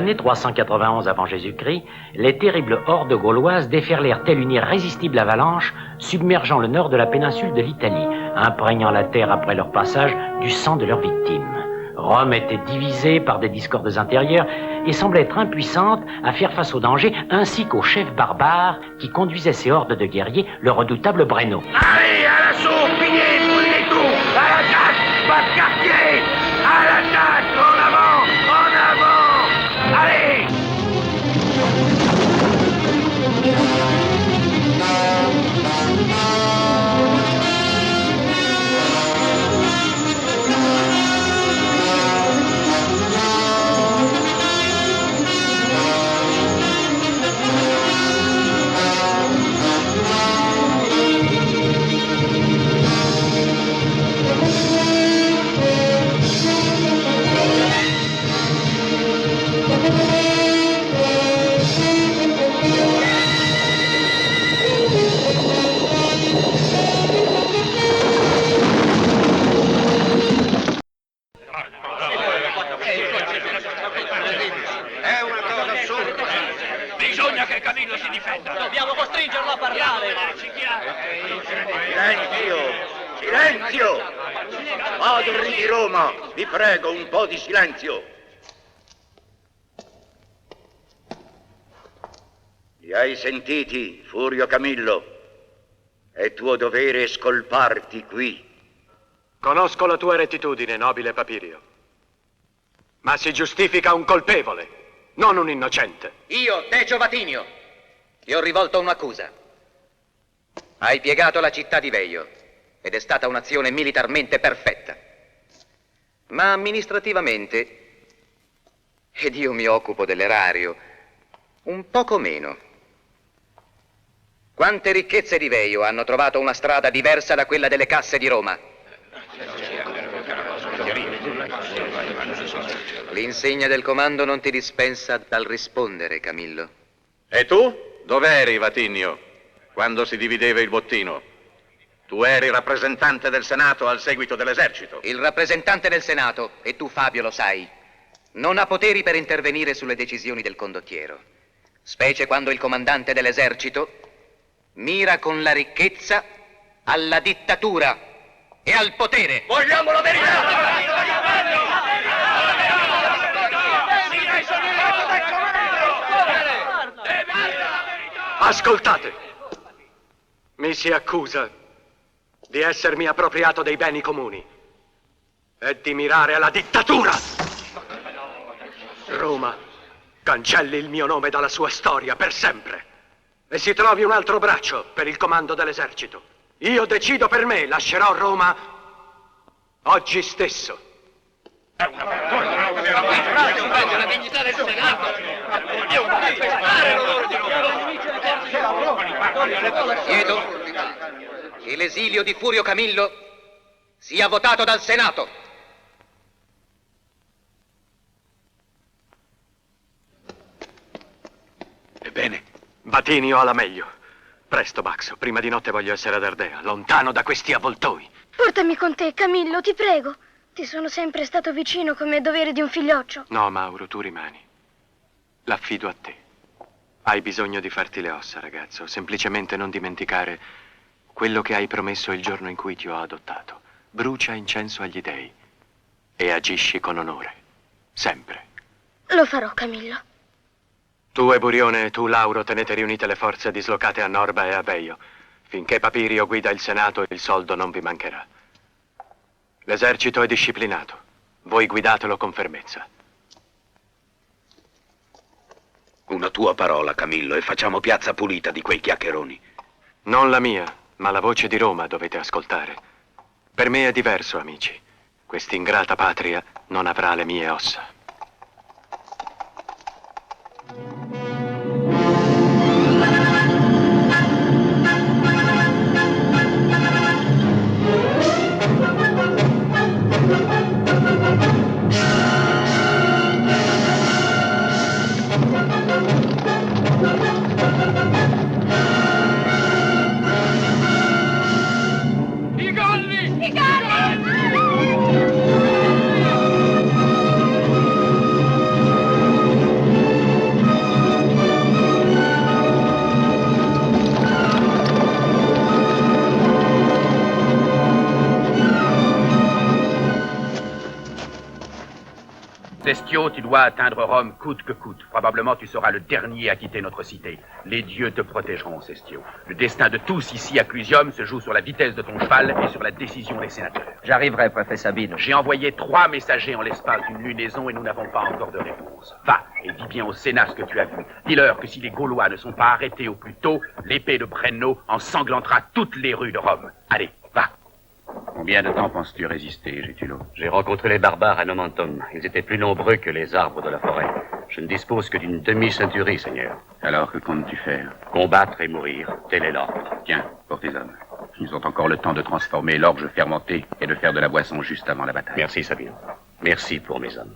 l'année 391 avant Jésus-Christ, les terribles hordes gauloises déferlèrent telle une irrésistible avalanche, submergeant le nord de la péninsule de l'Italie, imprégnant la terre après leur passage du sang de leurs victimes. Rome était divisée par des discordes intérieures et semblait être impuissante à faire face au danger, ainsi qu'au chef barbare qui conduisait ces hordes de guerriers, le redoutable Breno. Allez, à l'assaut, pillez, brûlez tout, à l'attaque, pas de quartier, à l'attaque, en avant, allez! È una cosa assurda. Bisogna che Camillo si difenda. Dobbiamo costringerlo a parlare. Silenzio! Silenzio! Padri di Roma, vi prego un po' di silenzio. Li hai sentiti, Furio Camillo? È tuo dovere scolparti qui. Conosco la tua rettitudine, nobile Papirio. Ma si giustifica un colpevole, non un innocente. Io, Decio Vatinio, ti ho rivolto un'accusa. Hai piegato la città di Veio ed è stata un'azione militarmente perfetta. Ma amministrativamente, ed io mi occupo dell'erario, un poco meno. Quante ricchezze di Veio hanno trovato una strada diversa da quella delle casse di Roma? L'insegna del comando non ti dispensa dal rispondere, Camillo. E tu? Dov'eri, Vatinio, quando si divideva il bottino? Tu eri rappresentante del Senato al seguito dell'esercito. Il rappresentante del Senato, e tu Fabio lo sai, non ha poteri per intervenire sulle decisioni del condottiero, specie quando il comandante dell'esercito mira con la ricchezza alla dittatura e al potere. Vogliamo la verità! Ascoltate! Mi si accusa di essermi appropriato dei beni comuni e di mirare alla dittatura. Roma cancelli il mio nome dalla sua storia per sempre e si trovi un altro braccio per il comando dell'esercito. Io decido per me, lascerò Roma oggi stesso. È una vergogna! La dignità del Senato! È un calpestare l'onore di Roma! Chiedo che l'esilio di Furio Camillo sia votato dal Senato. Ebbene, Vatinio alla meglio. Presto, Baxo, prima di notte voglio essere ad Ardea, lontano da questi avvoltoi. Portami con te, Camillo, ti prego. Ti sono sempre stato vicino come dovere di un figlioccio. No, Mauro, tu rimani. L'affido a te. Hai bisogno di farti le ossa, ragazzo. Semplicemente non dimenticare quello che hai promesso il giorno in cui ti ho adottato. Brucia incenso agli dei e agisci con onore. Sempre. Lo farò, Camillo. Tu e Burione, tu, Lauro, tenete riunite le forze dislocate a Norba e a Veio. Finché Papirio guida il Senato, il soldo non vi mancherà. L'esercito è disciplinato. Voi guidatelo con fermezza. una tua parola, Camillo, e facciamo piazza pulita di quei chiacchieroni. Non la mia, ma la voce di Roma dovete ascoltare. Per me è diverso, amici. Quest'ingrata patria non avrà le mie ossa. Cestio, tu dois atteindre Rome coûte que coûte. Probablement, tu seras le dernier à quitter notre cité. Les dieux te protégeront, Cestio. Le destin de tous ici à Clusium se joue sur la vitesse de ton cheval et sur la décision des sénateurs. J'arriverai, préfet Sabine. J'ai envoyé 3 messagers en l'espace d'une lunaison et nous n'avons pas encore de réponse. Va et dis bien au Sénat ce que tu as vu. Dis-leur que si les Gaulois ne sont pas arrêtés au plus tôt, l'épée de Brenno ensanglantera toutes les rues de Rome. Allez, va. Combien de temps penses-tu résister, Gétulo? J'ai rencontré les barbares à Nomentum. Ils étaient plus nombreux que les arbres de la forêt. Je ne dispose que d'une demi-ceinturie, Seigneur. Alors, que comptes-tu faire? Combattre et mourir, tel est l'ordre. Tiens, pour tes hommes. Ils ont encore le temps de transformer l'orge fermentée et de faire de la boisson juste avant la bataille. Merci, Sabino. Merci pour mes hommes.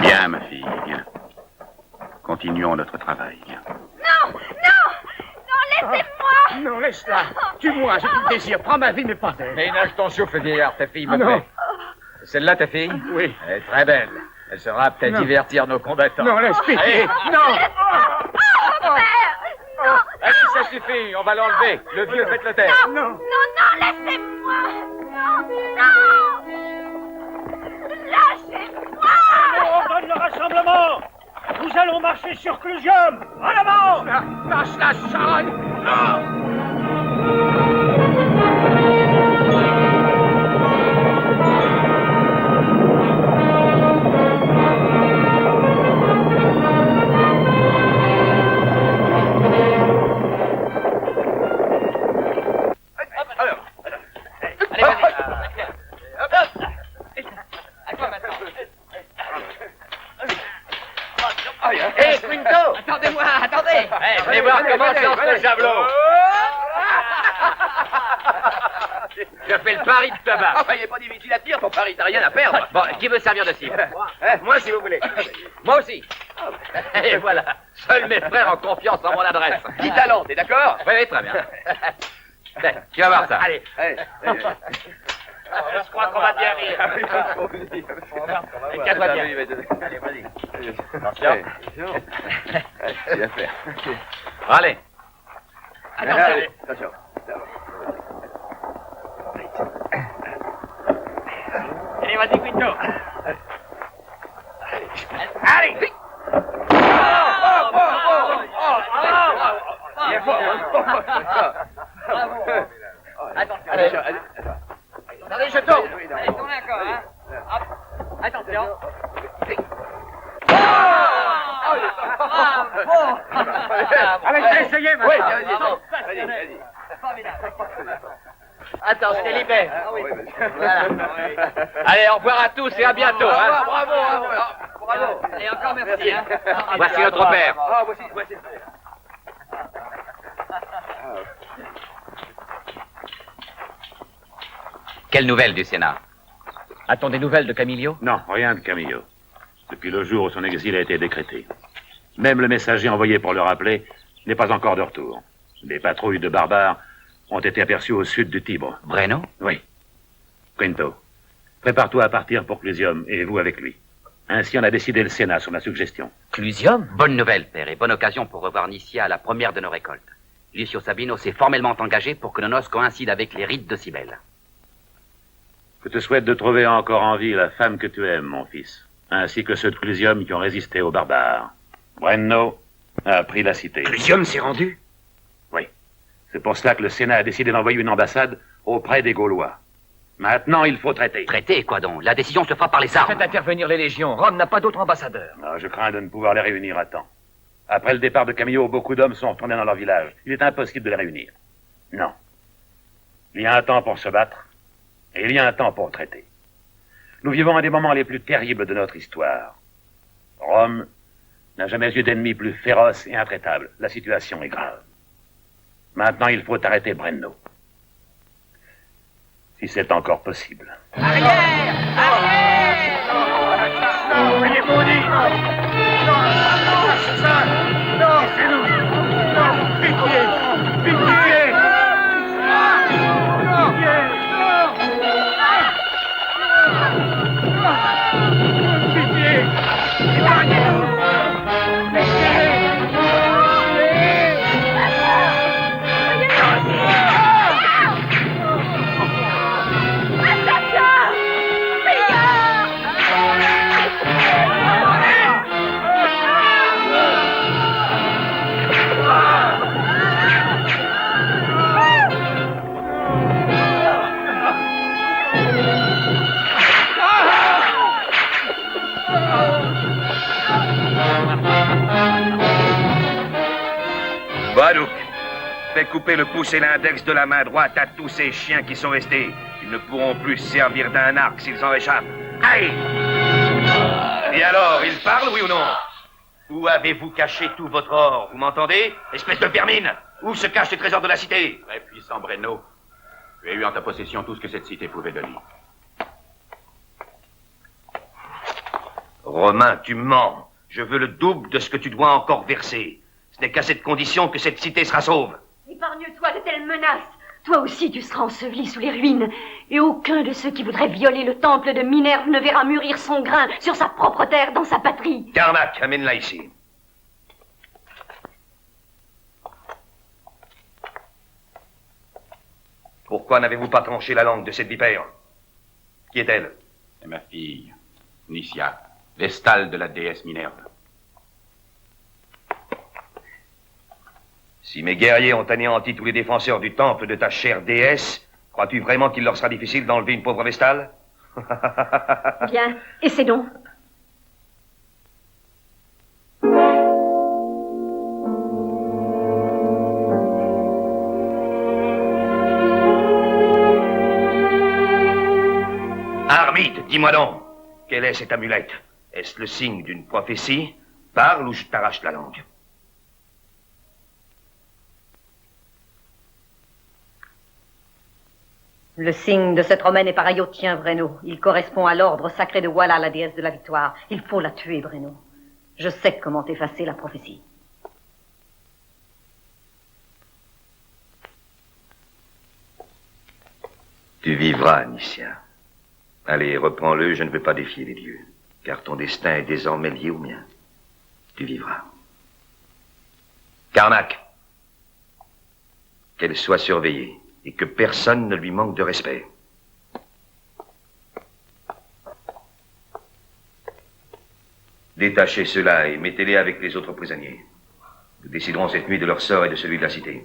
Bien, ma fille, bien. Continuons notre travail, bien. Non, non, non, laissez-moi. Non, laisse-la. Tue-moi, j'ai tout le désir. Prends ma vie, mais pas elle. Ménage ton souffle, vieillard. Ta fille me Non. plaît. Celle-là, ta fille? Oui. Elle est très belle. Elle saura peut-être Non. divertir nos combattants. Non, laisse pitié. Allez. Non. Non. Allez, ça suffit. On va l'enlever. Le vieux, faites-le taire. Non, non, non, laissez-moi. Non, non. Lâchez-moi. On ordonne le rassemblement. Nous allons marcher sur Clusium. En avant. Lâche la charogne. Non. Hé, Quinto! Attendez-moi, attendez! Venez voir comment lance le javelot! Je fais le pari de tabac. Enfin, il n'est pas difficile à tirer, ton pari, t'as rien à perdre. Bon, qui veut servir de cible? Moi, si vous voulez. Moi aussi. Et voilà. Seuls mes frères ont confiance en mon adresse. 10 talents, t'es d'accord? Oui, très bien. Tiens, tu vas voir ça. Allez. Je crois qu'on va bien rire. Tiens-toi bien. Allez, vas-y. Attention. C'est à faire. Allez. Allez, attention. Allez, vas-y, Quinto. Allez! Attendez, je tourne. Allez, tournez encore, hein. Hop. Attention. Allez, essayez, Oui, maintenant. vas-y. Attends, je t'ai libéré. Voilà. Allez, au revoir à tous et à bientôt. Hein. Bravo. Et encore merci. Hein. Voici notre père. Voici. Quelle nouvelle du Sénat? A-t-on des nouvelles de Camillo? Non, rien de Camillo. Depuis le jour où son exil a été décrété. Même le messager envoyé pour le rappeler n'est pas encore de retour. Des patrouilles de barbares ont été aperçues au sud du Tibre. Breno? Oui. Quinto, prépare-toi à partir pour Clusium et vous avec lui. Ainsi, on a décidé le Sénat sur ma suggestion. Clusium? Bonne nouvelle, père, et bonne occasion pour revoir Nicia à la première de nos récoltes. Lucio Sabino s'est formellement engagé pour que nos noces coïncident avec les rites de Cybèle. Je te souhaite de trouver encore en vie la femme que tu aimes, mon fils, ainsi que ceux de Clusium qui ont résisté aux barbares. Brenno a pris la cité. Clusium s'est rendu? Oui. C'est pour cela que le Sénat a décidé d'envoyer une ambassade auprès des Gaulois. Maintenant, il faut traiter. Traiter, quoi donc? La décision se fera par les armes. Faites intervenir les légions. Rome n'a pas d'autre ambassadeur. Non, je crains de ne pouvoir les réunir à temps. Après le départ de Camillo, beaucoup d'hommes sont retournés dans leur village. Il est impossible de les réunir. Non. Il y a un temps pour se battre, et il y a un temps pour traiter. Nous vivons un des moments les plus terribles de notre histoire. Rome n'a jamais eu d'ennemi plus féroce et intraitable. La situation est grave. Maintenant, il faut arrêter Brenno. Si c'est encore possible. Soyez maudits! Non, assassin! Non, c'est nous! Non, pitié! Pitié! Pitié! Épargnez-nous! Laissez-les! Badouk, fais couper le pouce et l'index de la main droite à tous ces chiens qui sont restés. Ils ne pourront plus se servir d'un arc s'ils en échappent. Aïe! Et alors, ils parlent, oui ou non? Où avez-vous caché tout votre or? Vous m'entendez? Espèce de vermine! Où se cachent les trésors de la cité? Très puissant, Brenno. Tu as eu en ta possession tout ce que cette cité pouvait donner. Romain, tu mens. Je veux le double de ce que tu dois encore verser. Ce n'est qu'à cette condition que cette cité sera sauve. Épargne-toi de telles menaces. Toi aussi, tu seras enseveli sous les ruines. Et aucun de ceux qui voudraient violer le temple de Minerve ne verra mûrir son grain sur sa propre terre, dans sa patrie. Carnac, amène-la ici. Pourquoi n'avez-vous pas tranché la langue de cette vipère? Qui est-elle? C'est ma fille, Nicia, vestale de la déesse Minerve. Si mes guerriers ont anéanti tous les défenseurs du temple de ta chère déesse, crois-tu vraiment qu'il leur sera difficile d'enlever une pauvre vestale? Bien, essaie donc. Armide, dis-moi donc, quelle est cette amulette? Est-ce le signe d'une prophétie? Parle ou je t'arrache la langue. Le signe de cette romaine est pareil au tien, Brenno. Il correspond à l'ordre sacré de Walla, la déesse de la victoire. Il faut la tuer, Brenno. Je sais comment effacer la prophétie. Tu vivras, Nicia. Allez, reprends-le, je ne veux pas défier les dieux, car ton destin est désormais lié au mien. Tu vivras. Carnac, qu'elle soit surveillée, et que personne ne lui manque de respect. Détachez ceux-là et mettez-les avec les autres prisonniers. Nous déciderons cette nuit de leur sort et de celui de la cité.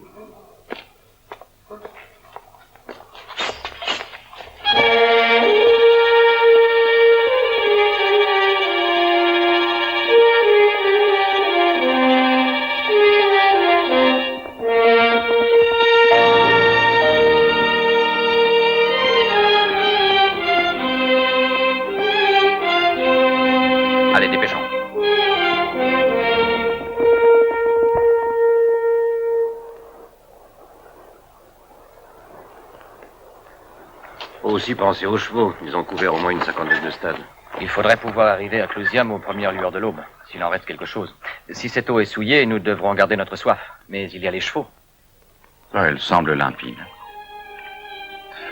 Allez, dépêchons. Faut aussi penser aux chevaux. Ils ont couvert au moins une cinquantaine de stades. Il faudrait pouvoir arriver à Clusium aux premières lueurs de l'aube, s'il en reste quelque chose. Si cette eau est souillée, nous devrons garder notre soif. Mais il y a les chevaux. Ça, elle semble limpide.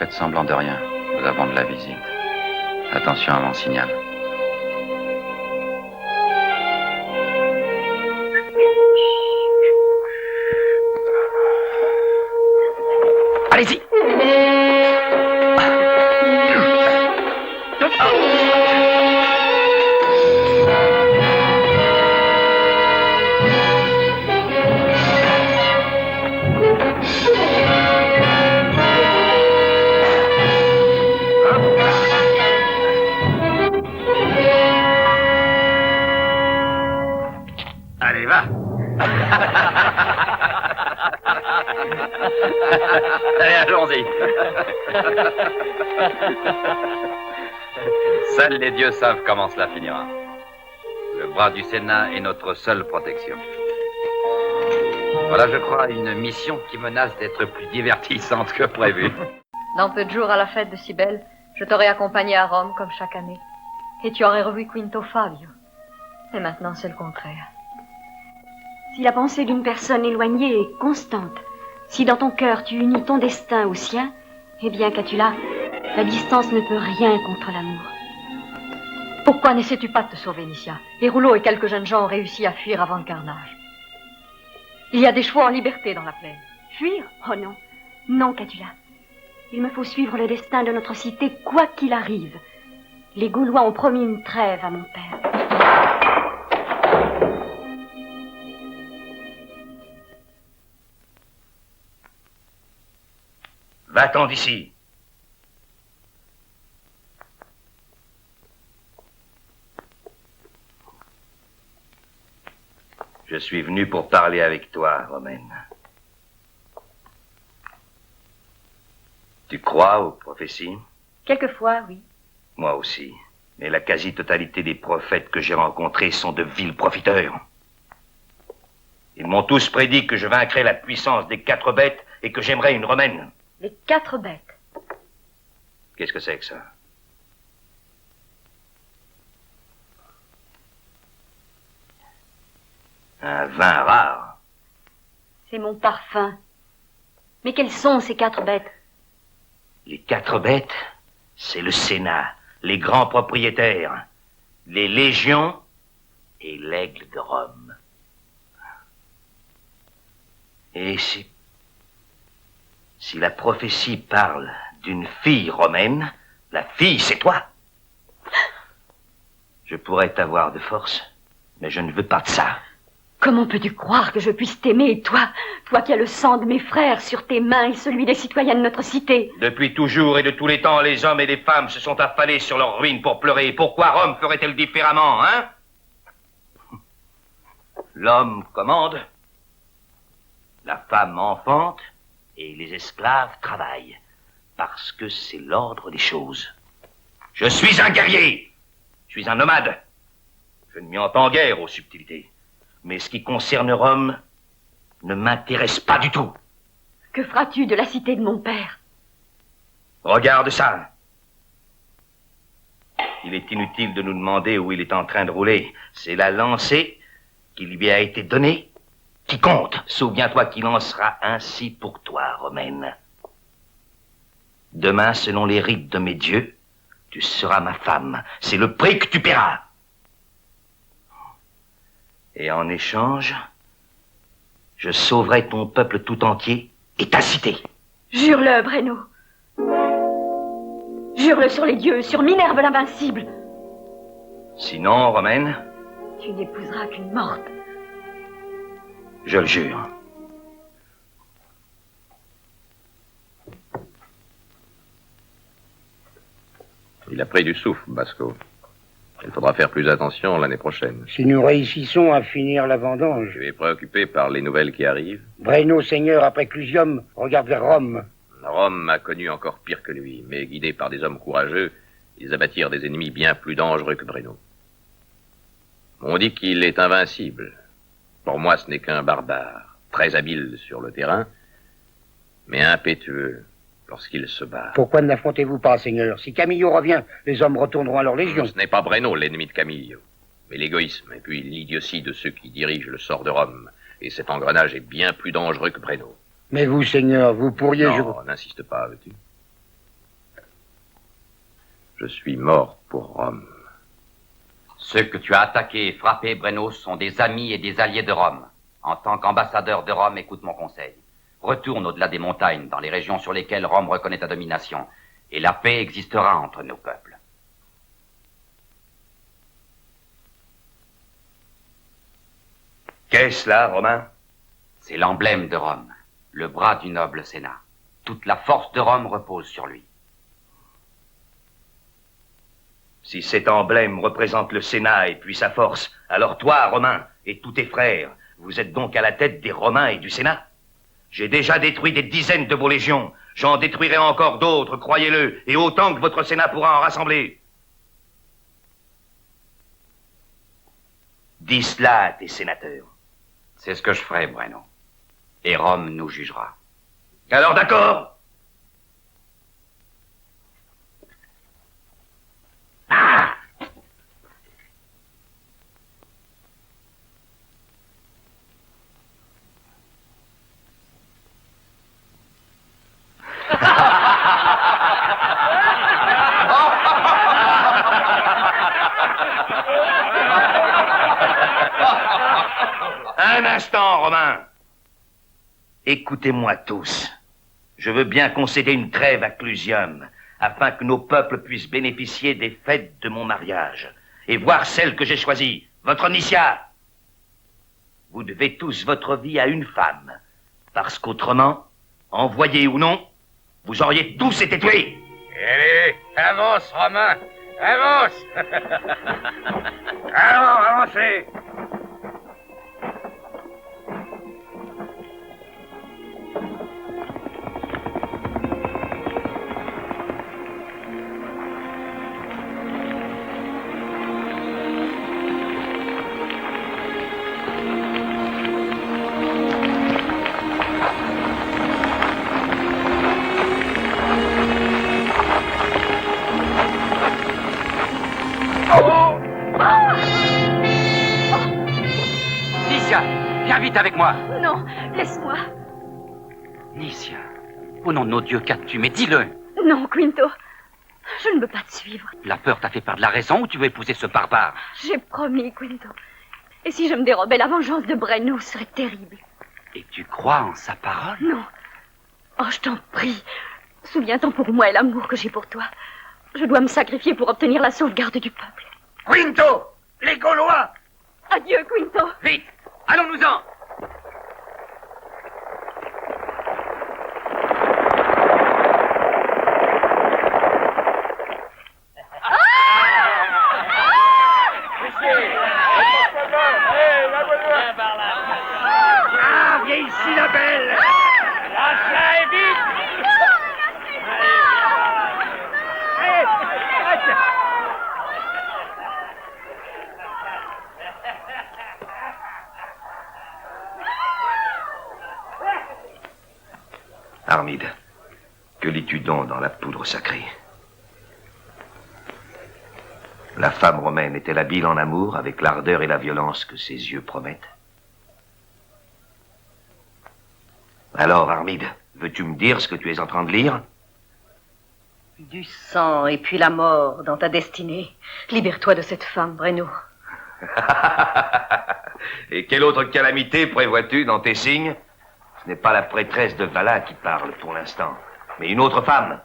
Faites semblant de rien. Nous avons de la visite. Attention à mon signal. Allez-y! Allez, va. Allez, allons-y. Seuls les dieux savent comment cela finira. Le bras du Sénat est notre seule protection. Voilà, je crois, une mission qui menace d'être plus divertissante que prévu. Dans peu de jours à la fête de Cybèle, je t'aurais accompagné à Rome comme chaque année. Et tu aurais revu Quinto Fabio. Et maintenant, c'est le contraire. Si la pensée d'une personne éloignée est constante, si dans ton cœur tu unis ton destin au sien, eh bien, Catula, la distance ne peut rien contre l'amour. Pourquoi n'essaies-tu pas de te sauver, Nicia? Les rouleaux et quelques jeunes gens ont réussi à fuir avant le carnage. Il y a des chevaux en liberté dans la plaine. Fuir? Oh non. Non, Catula. Il me faut suivre le destin de notre cité, quoi qu'il arrive. Les Gaulois ont promis une trêve à mon père. Va-t'en d'ici. Je suis venu pour parler avec toi, Romaine. Tu crois aux prophéties? Quelquefois, oui. Moi aussi. Mais la quasi-totalité des prophètes que j'ai rencontrés sont de vils profiteurs. Ils m'ont tous prédit que je vaincrais la puissance des 4 bêtes et que j'aimerais une romaine. Les 4 bêtes. Qu'est-ce que c'est que ça? Un vin rare. C'est mon parfum. Mais quelles sont ces 4 bêtes? Les 4 bêtes, c'est le Sénat, les grands propriétaires, les légions et l'aigle de Rome. Et si la prophétie parle d'une fille romaine, la fille, c'est toi. Je pourrais t'avoir de force, mais je ne veux pas de ça. Comment peux-tu croire que je puisse t'aimer, toi qui as le sang de mes frères sur tes mains et celui des citoyens de notre cité? Depuis toujours et de tous les temps, les hommes et les femmes se sont affalés sur leur ruine pour pleurer. Pourquoi Rome ferait-elle différemment, hein? L'homme commande, la femme enfante et les esclaves travaillent, parce que c'est l'ordre des choses. Je suis un guerrier, je suis un nomade. Je ne m'y entends guère aux subtilités. Mais ce qui concerne Rome ne m'intéresse pas du tout. Que feras-tu de la cité de mon père? Regarde ça. Il est inutile de nous demander où il est en train de rouler. C'est la lancée qui lui a été donnée qui compte. Souviens-toi qu'il en sera ainsi pour toi, Romaine. Demain, selon les rites de mes dieux, tu seras ma femme. C'est le prix que tu paieras. Et en échange, je sauverai ton peuple tout entier et ta cité. Jure-le, Breno. Jure-le sur les dieux, sur Minerve l'invincible. Sinon, Romaine, tu n'épouseras qu'une morte. Je le jure. Il a pris du souffle, Basco. Il faudra faire plus attention l'année prochaine. Si nous réussissons à finir la vendange. Tu es préoccupé par les nouvelles qui arrivent? Breno, seigneur, après Clusium, regarde vers Rome. Rome a connu encore pire que lui, mais guidés par des hommes courageux, ils abattirent des ennemis bien plus dangereux que Breno. On dit qu'il est invincible. Pour moi, ce n'est qu'un barbare, très habile sur le terrain, mais impétueux lorsqu'il se bat. Pourquoi ne l'affrontez-vous pas, seigneur? Si Camillo revient, les hommes retourneront à leur légion. Ce n'est pas Breno l'ennemi de Camillo, mais l'égoïsme et puis l'idiotie de ceux qui dirigent le sort de Rome. Et cet engrenage est bien plus dangereux que Breno. Mais vous, seigneur, vous pourriez... Non, n'insiste pas, veux-tu? Je suis mort pour Rome. Ceux que tu as attaqués et frappés, Breno, sont des amis et des alliés de Rome. En tant qu'ambassadeur de Rome, écoute mon conseil. Retourne au-delà des montagnes, dans les régions sur lesquelles Rome reconnaît ta domination, et la paix existera entre nos peuples. Qu'est-ce là, Romain? C'est l'emblème de Rome, le bras du noble Sénat. Toute la force de Rome repose sur lui. Si cet emblème représente le Sénat et puis sa force, alors toi, Romain, et tous tes frères, vous êtes donc à la tête des Romains et du Sénat? J'ai déjà détruit des dizaines de vos légions. J'en détruirai encore d'autres, croyez-le, et autant que votre Sénat pourra en rassembler. Dis cela à tes sénateurs. C'est ce que je ferai, Breno. Et Rome nous jugera. Alors d'accord? Un instant, Romain. Écoutez-moi tous. Je veux bien concéder une trêve à Clusium, afin que nos peuples puissent bénéficier des fêtes de mon mariage, et voir celle que j'ai choisie, votre Nicia. Vous devez tous votre vie à une femme, parce qu'autrement, envoyés ou non, vous auriez tous été tués. Allez, avance, Romain, avance. Alors, avancez. Nicia, viens vite avec moi. Non, laisse-moi. Nicia, au nom de nos dieux, qu'as-tu? Mais dis-le. Non, Quinto. Je ne veux pas te suivre. La peur t'a fait perdre la raison ou tu veux épouser ce barbare? J'ai promis, Quinto. Et si je me dérobais, la vengeance de Breno serait terrible. Et tu crois en sa parole? Non. Oh, je t'en prie. Souviens-toi pour moi et l'amour que j'ai pour toi. Je dois me sacrifier pour obtenir la sauvegarde du peuple. Quinto! Les Gaulois! Adieu, Quinto. Vite! Allons-nous-en! Ah, viens ici, la belle! Lâche-la, vite! Armide, que lis-tu donc dans la poudre sacrée? La femme romaine est-elle habile en amour avec l'ardeur et la violence que ses yeux promettent? Alors, Armide, veux-tu me dire ce que tu es en train de lire? Du sang et puis la mort dans ta destinée. Libère-toi de cette femme, Breno. Et quelle autre calamité prévois-tu dans tes signes? Ce n'est pas la prêtresse de Vala qui parle pour l'instant, mais une autre femme.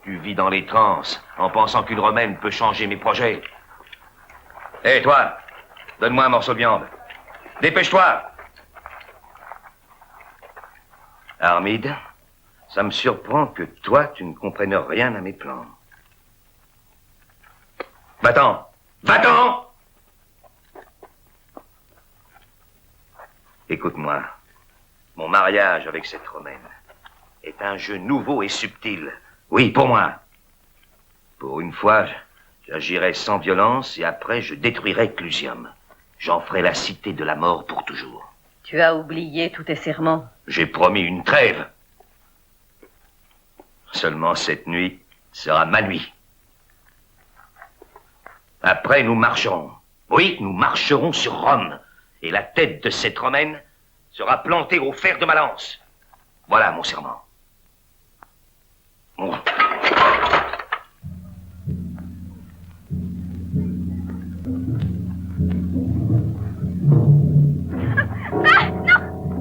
Tu vis dans les transes en pensant qu'une romaine peut changer mes projets. Hé, toi, donne-moi un morceau de viande. Dépêche-toi. Armide, ça me surprend que toi, tu ne comprennes rien à mes plans. Va-t'en! Va-t'en! Écoute-moi. Mon mariage avec cette romaine est un jeu nouveau et subtil. Oui, pour moi. Pour une fois, j'agirai sans violence et après je détruirai Clusium. J'en ferai la cité de la mort pour toujours. Tu as oublié tous tes serments. J'ai promis une trêve. Seulement cette nuit sera ma nuit. Après, nous marcherons. Oui, nous marcherons sur Rome. Et la tête de cette romaine sera plantée au fer de ma lance. Voilà mon serment. Bon.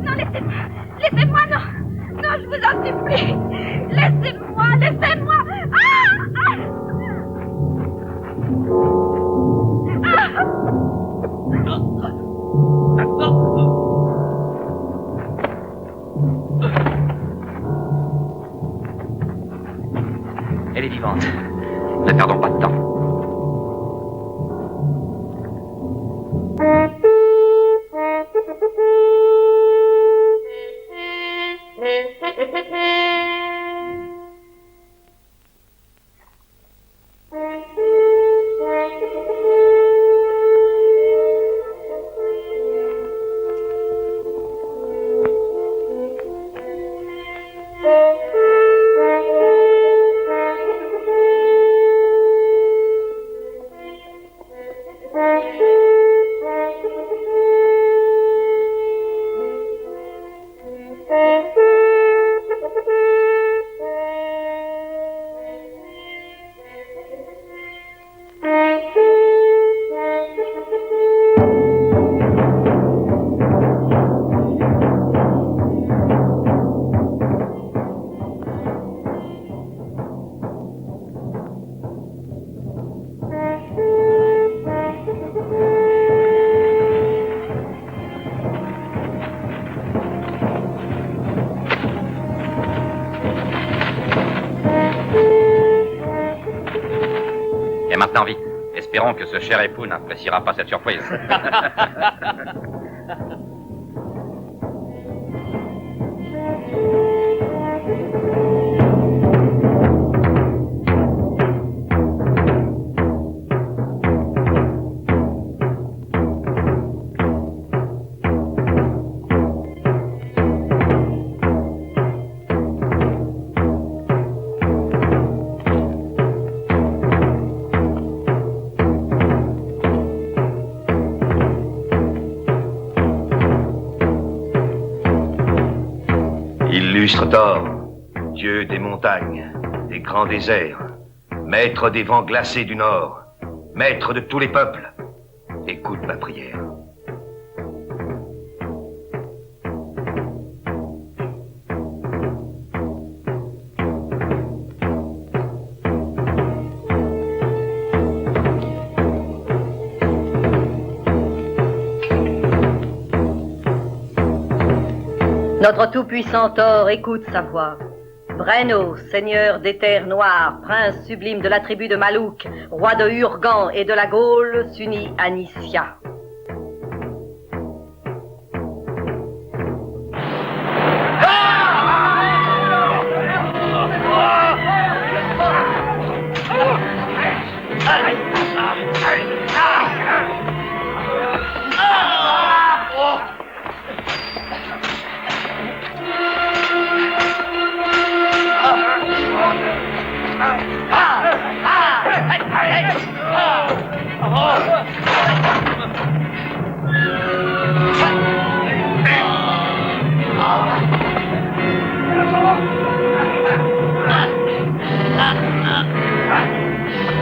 Non, laissez-moi, non. Non, je vous en supplie. Laissez-moi. Elle est vivante. Ne perdons pas de temps. Maintenant, vite. Espérons que ce cher époux n'appréciera pas cette surprise. Illustre Thor, dieu des montagnes, des grands déserts, maître des vents glacés du nord, maître de tous les peuples, écoute ma prière. Notre tout-puissant Thor écoute sa voix. Brenno, seigneur des terres noires, prince sublime de la tribu de Malouk, roi de Urgan et de la Gaule, s'unit à Nissia.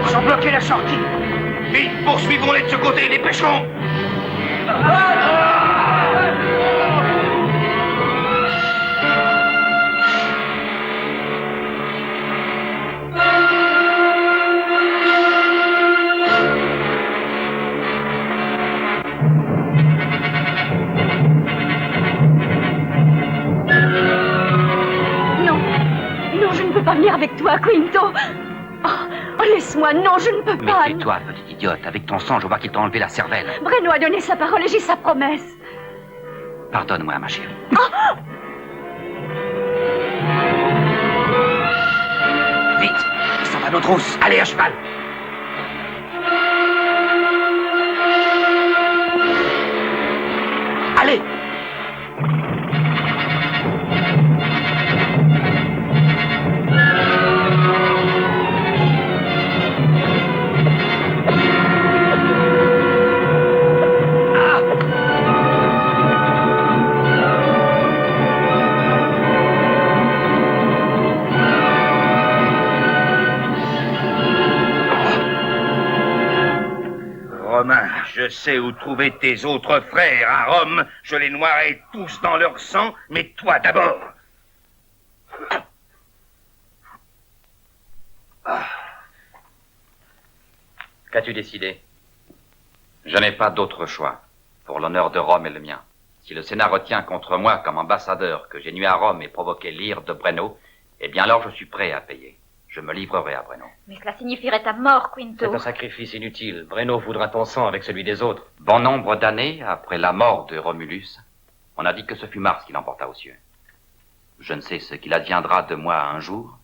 Ils ont bloqué la sortie. Vite, poursuivons-les de ce côté, dépêchons. Non, je ne peux pas venir avec toi, Quinto. Oh, laisse-moi, non, je ne peux pas. Mais tais-toi, petite idiote. Avec ton sang, je vois qu'il t'a enlevé la cervelle. Brenno a donné sa parole et j'ai sa promesse. Pardonne-moi, ma chérie. Vite, descends à nos trousses. Allez, à cheval. Allez. Romain, je sais où trouver tes autres frères à Rome. Je les noierai tous dans leur sang, mais toi d'abord. Qu'as-tu décidé? Je n'ai pas d'autre choix, pour l'honneur de Rome et le mien. Si le Sénat retient contre moi comme ambassadeur que j'ai nuit à Rome et provoqué l'ire de Brenno, eh bien alors je suis prêt à payer. Je me livrerai à Brenno. Mais cela signifierait ta mort, Quinto. C'est un sacrifice inutile. Brenno voudra ton sang avec celui des autres. Bon nombre d'années après la mort de Romulus, on a dit que ce fut Mars qui l'emporta aux cieux. Je ne sais ce qu'il adviendra de moi un jour,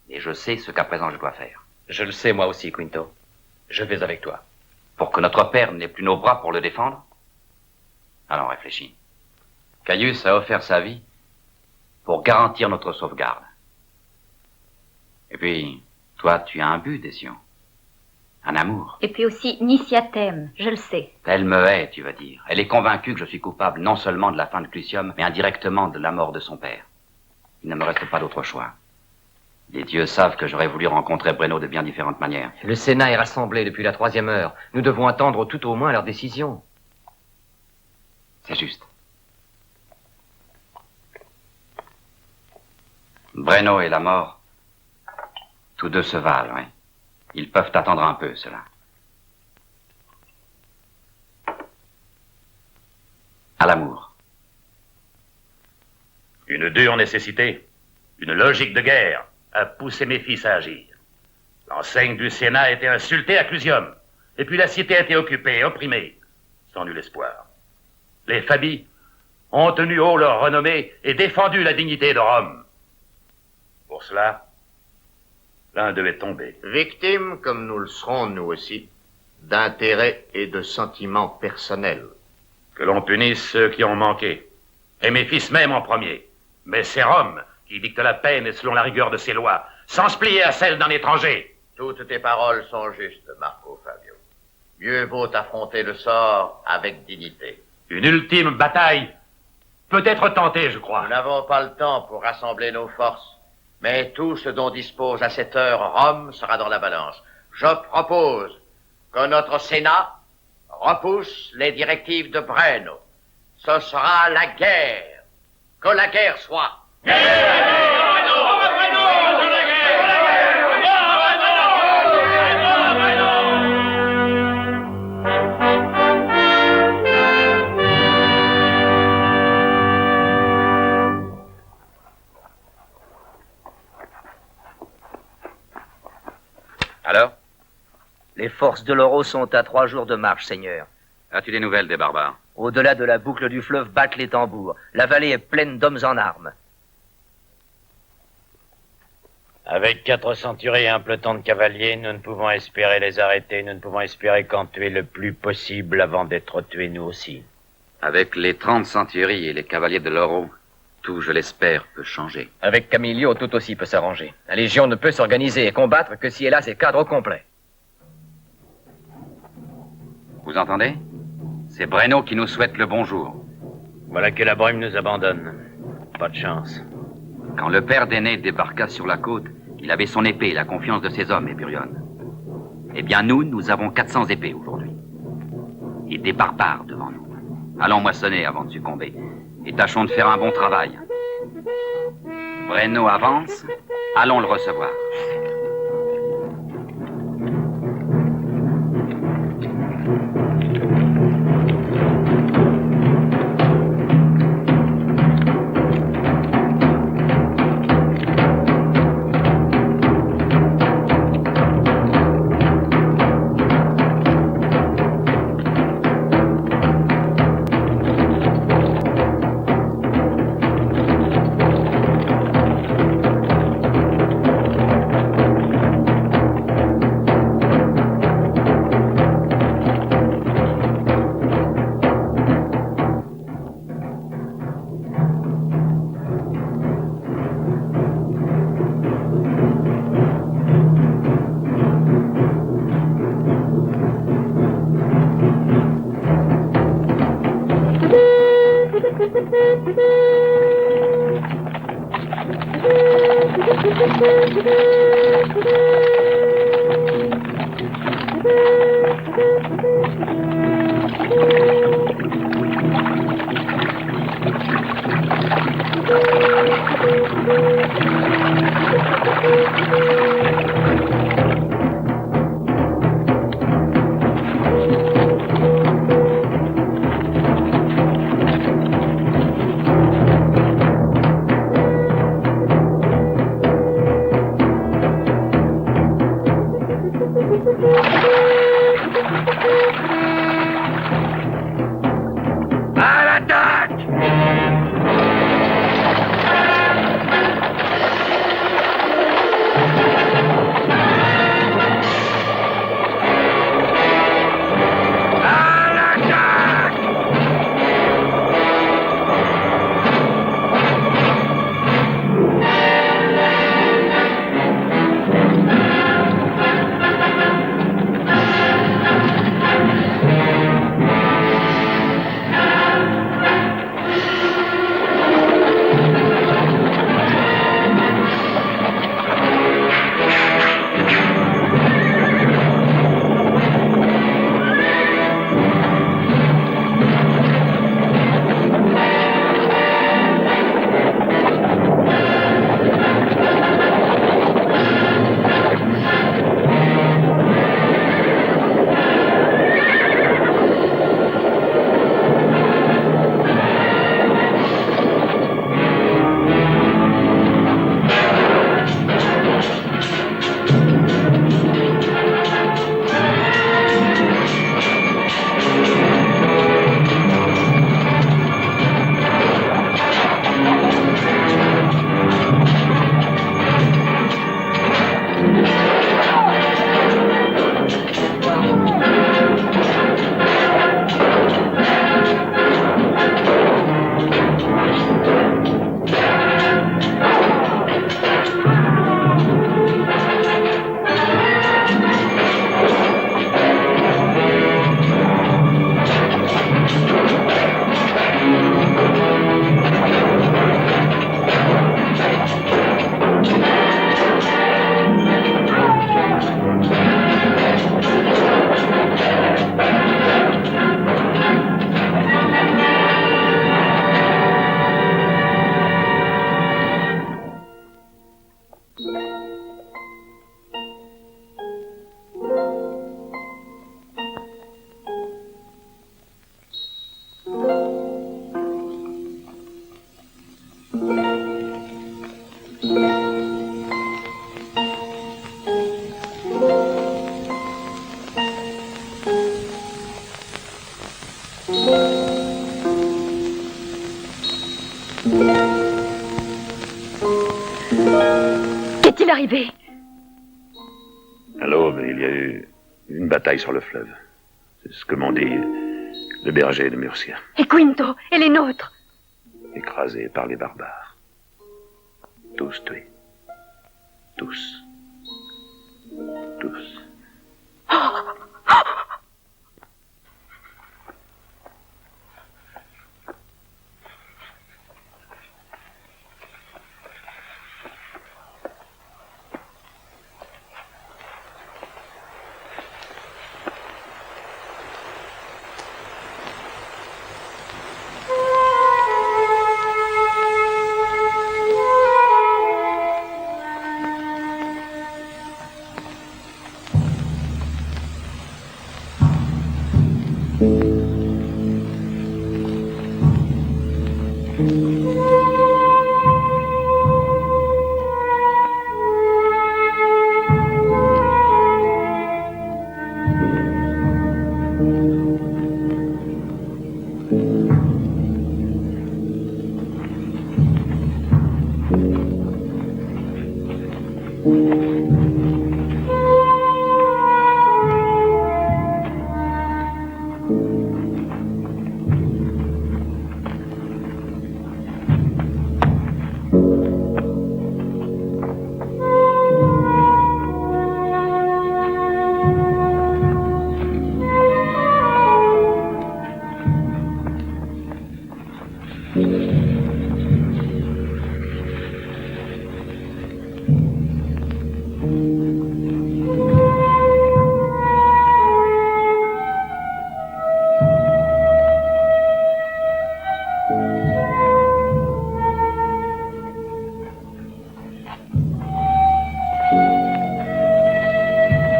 et je sais ce qu'à présent je dois faire. Je le sais moi aussi, Quinto. Je vais avec toi. Pour que notre père n'ait plus nos bras pour le défendre? Allons, réfléchis. Caius a offert sa vie pour garantir notre sauvegarde. Et puis, toi, tu as un but, Décion. Un amour. Et puis aussi, Nissia t'aime, je le sais. Elle me hait, tu vas dire. Elle est convaincue que je suis coupable non seulement de la fin de Clusium, mais indirectement de la mort de son père. Il ne me reste pas d'autre choix. Les dieux savent que j'aurais voulu rencontrer Brenno de bien différentes manières. Le Sénat est rassemblé depuis la 3e heure. Nous devons attendre tout au moins leur décision. C'est juste. Brenno et la mort, tous deux se valent, oui. Ils peuvent attendre un peu, cela. À l'amour. Une dure nécessité, une logique de guerre a poussé mes fils à agir. L'enseigne du Sénat a été insultée à Clusium, et puis la cité a été occupée, opprimée, sans nul espoir. Les Fabi ont tenu haut leur renommée et défendu la dignité de Rome. Pour cela, l'un devait tomber. Victime, comme nous le serons nous aussi, d'intérêts et de sentiments personnels. Que l'on punisse ceux qui ont manqué, et mes fils même en premier. Mais c'est Rome qui dicte la peine et selon la rigueur de ses lois, sans se plier à celle d'un étranger. Toutes tes paroles sont justes, Marco Fabio. Mieux vaut affronter le sort avec dignité. Une ultime bataille peut être tenté, je crois. Nous n'avons pas le temps pour rassembler nos forces. Mais tout ce dont dispose à cette heure Rome sera dans la balance. Je propose que notre Sénat repousse les directives de Breno. Ce sera la guerre. Que la guerre soit. Alors? Les forces de l'Oro sont à 3 jours de marche, Seigneur. As-tu des nouvelles des barbares? Au-delà de la boucle du fleuve battent les tambours. La vallée est pleine d'hommes en armes. Avec 4 centurions et un peloton de cavaliers, nous ne pouvons espérer les arrêter, nous ne pouvons espérer qu'en tuer le plus possible avant d'être tués nous aussi. Avec les 30 centuries et les cavaliers de l'Oro, tout, je l'espère, peut changer. Avec Camillo, tout aussi peut s'arranger. La Légion ne peut s'organiser et combattre que si elle a ses cadres au complet. Vous entendez? C'est Breno qui nous souhaite le bonjour. Voilà que la brume nous abandonne. Pas de chance. Quand le père d'Aîné débarqua sur la côte, il avait son épée et la confiance de ses hommes, Epurion. Eh bien, nous avons 400 épées aujourd'hui. Et des barbares devant nous. Allons moissonner avant de succomber. Et tâchons de faire un bon travail. Breno avance, allons le recevoir. Qu'est-il arrivé? À l'aube, il y a eu une bataille sur le fleuve. C'est ce que m'ont dit le berger de Murcia, Et Quinto? Et les nôtres? écrasé par les barbares. Tous tués. Tous. Tous.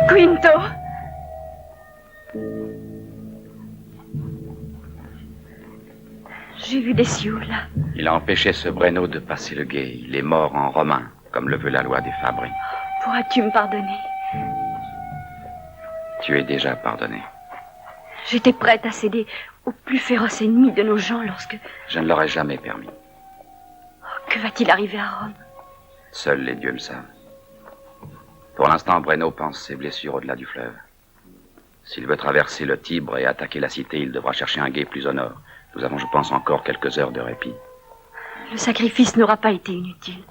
Quinto! J'ai vu des sioux, là. Il a empêché ce Breno de passer le gué. Il est mort en romain, comme le veut la loi des Fabri. Pourras-tu me pardonner? Tu es déjà pardonné. J'étais prête à céder au plus féroce ennemi de nos gens lorsque... Je ne l'aurais jamais permis. Que va-t-il arriver à Rome? Seuls les dieux le savent. Pour l'instant, Breno pense ses blessures au-delà du fleuve. S'il veut traverser le Tibre et attaquer la cité, il devra chercher un gué plus au nord. Nous avons, je pense, encore quelques heures de répit. Le sacrifice n'aura pas été inutile.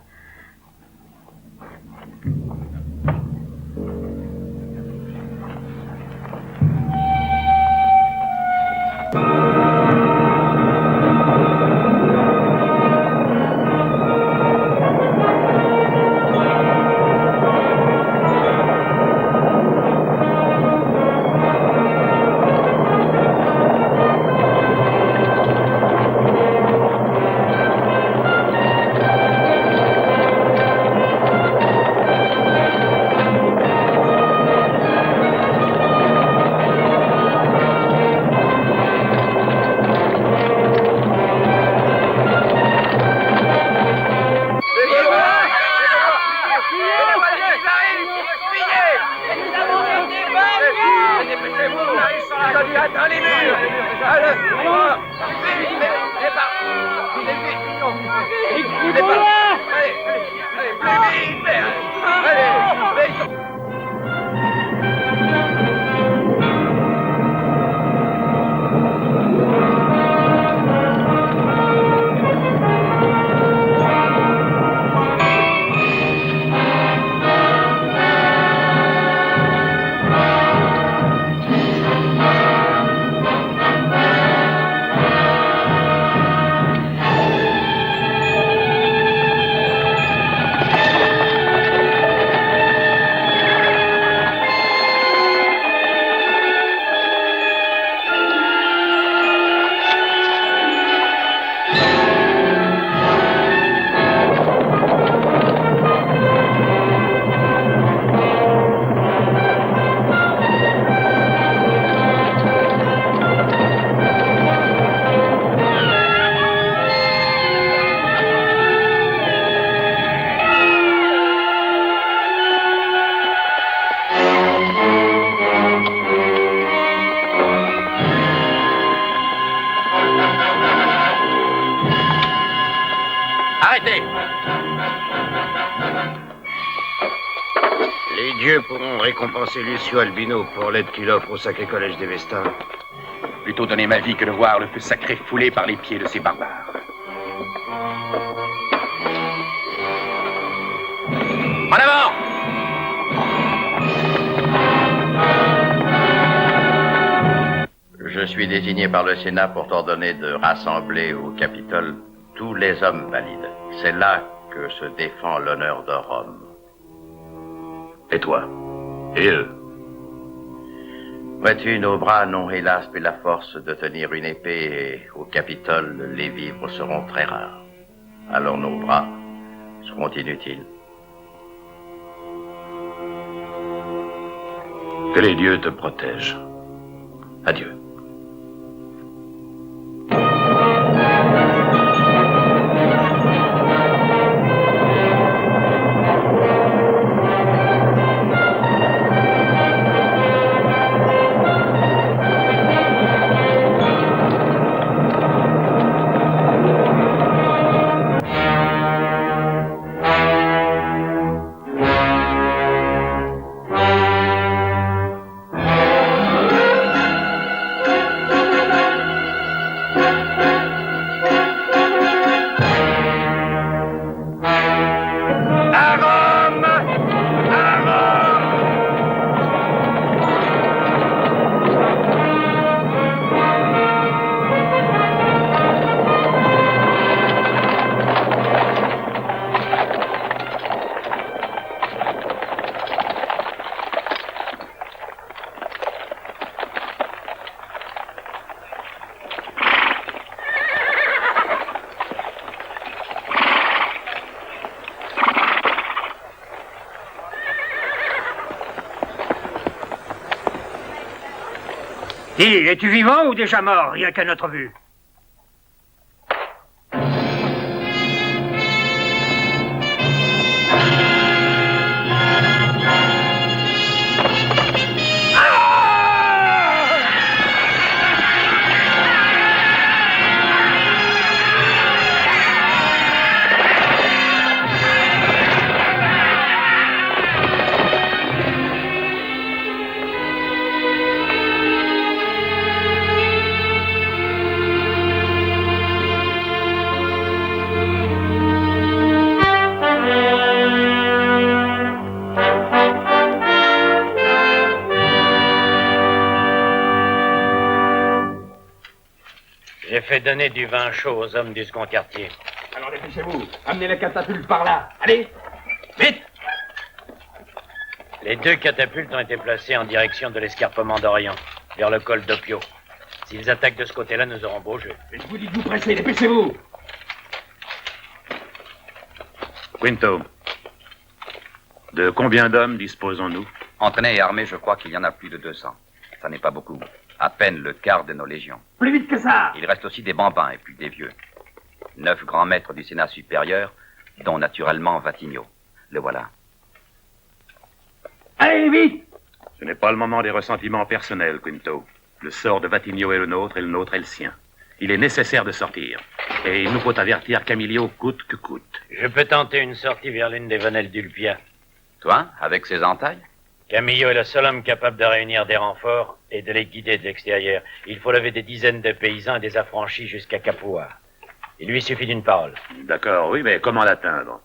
Arrêtez! Les dieux pourront récompenser Lucio Albino pour l'aide qu'il offre au Sacré Collège des Vestins. Plutôt donner ma vie que de voir le feu sacré foulé par les pieds de ces barbares. En avant! Je suis désigné par le Sénat pour t'ordonner de rassembler au Capitole tous les hommes valides. C'est là que se défend l'honneur de Rome. Et toi? Et eux? Vois-tu, nos bras n'ont hélas plus la force de tenir une épée et au Capitole, les vivres seront très rares. Alors nos bras seront inutiles. Que les dieux te protègent. Adieu. Dis, es-tu vivant ou déjà mort, rien qu'à notre vue? J'ai fait donner du vin chaud aux hommes du second quartier. Alors dépêchez-vous, amenez la catapulte par là. Allez, vite! Les 2 catapultes ont été placées en direction de l'escarpement d'Orient, vers le col d'Opio. S'ils attaquent de ce côté-là, nous aurons beau jeu. Je vous dis de vous presser, dépêchez-vous! Quinto, de combien d'hommes disposons-nous? Entraînés et armés, je crois qu'il y en a plus de 200. Ça n'est pas beaucoup. À peine le quart de nos légions. Plus vite que ça! Il reste aussi des bambins et puis des vieux. 9 grands maîtres du Sénat supérieur, dont naturellement Vatigno. Le voilà. Allez, vite! Ce n'est pas le moment des ressentiments personnels, Quinto. Le sort de Vatigno est le nôtre et le nôtre est le sien. Il est nécessaire de sortir. Et il nous faut avertir Camillo coûte que coûte. Je peux tenter une sortie vers l'une des venelles d'Ulpia. Toi, avec ses entailles? Camillo est le seul homme capable de réunir des renforts et de les guider de l'extérieur. Il faut lever des dizaines de paysans et des affranchis jusqu'à Capua. Il lui suffit d'une parole. D'accord, oui, mais comment l'atteindre?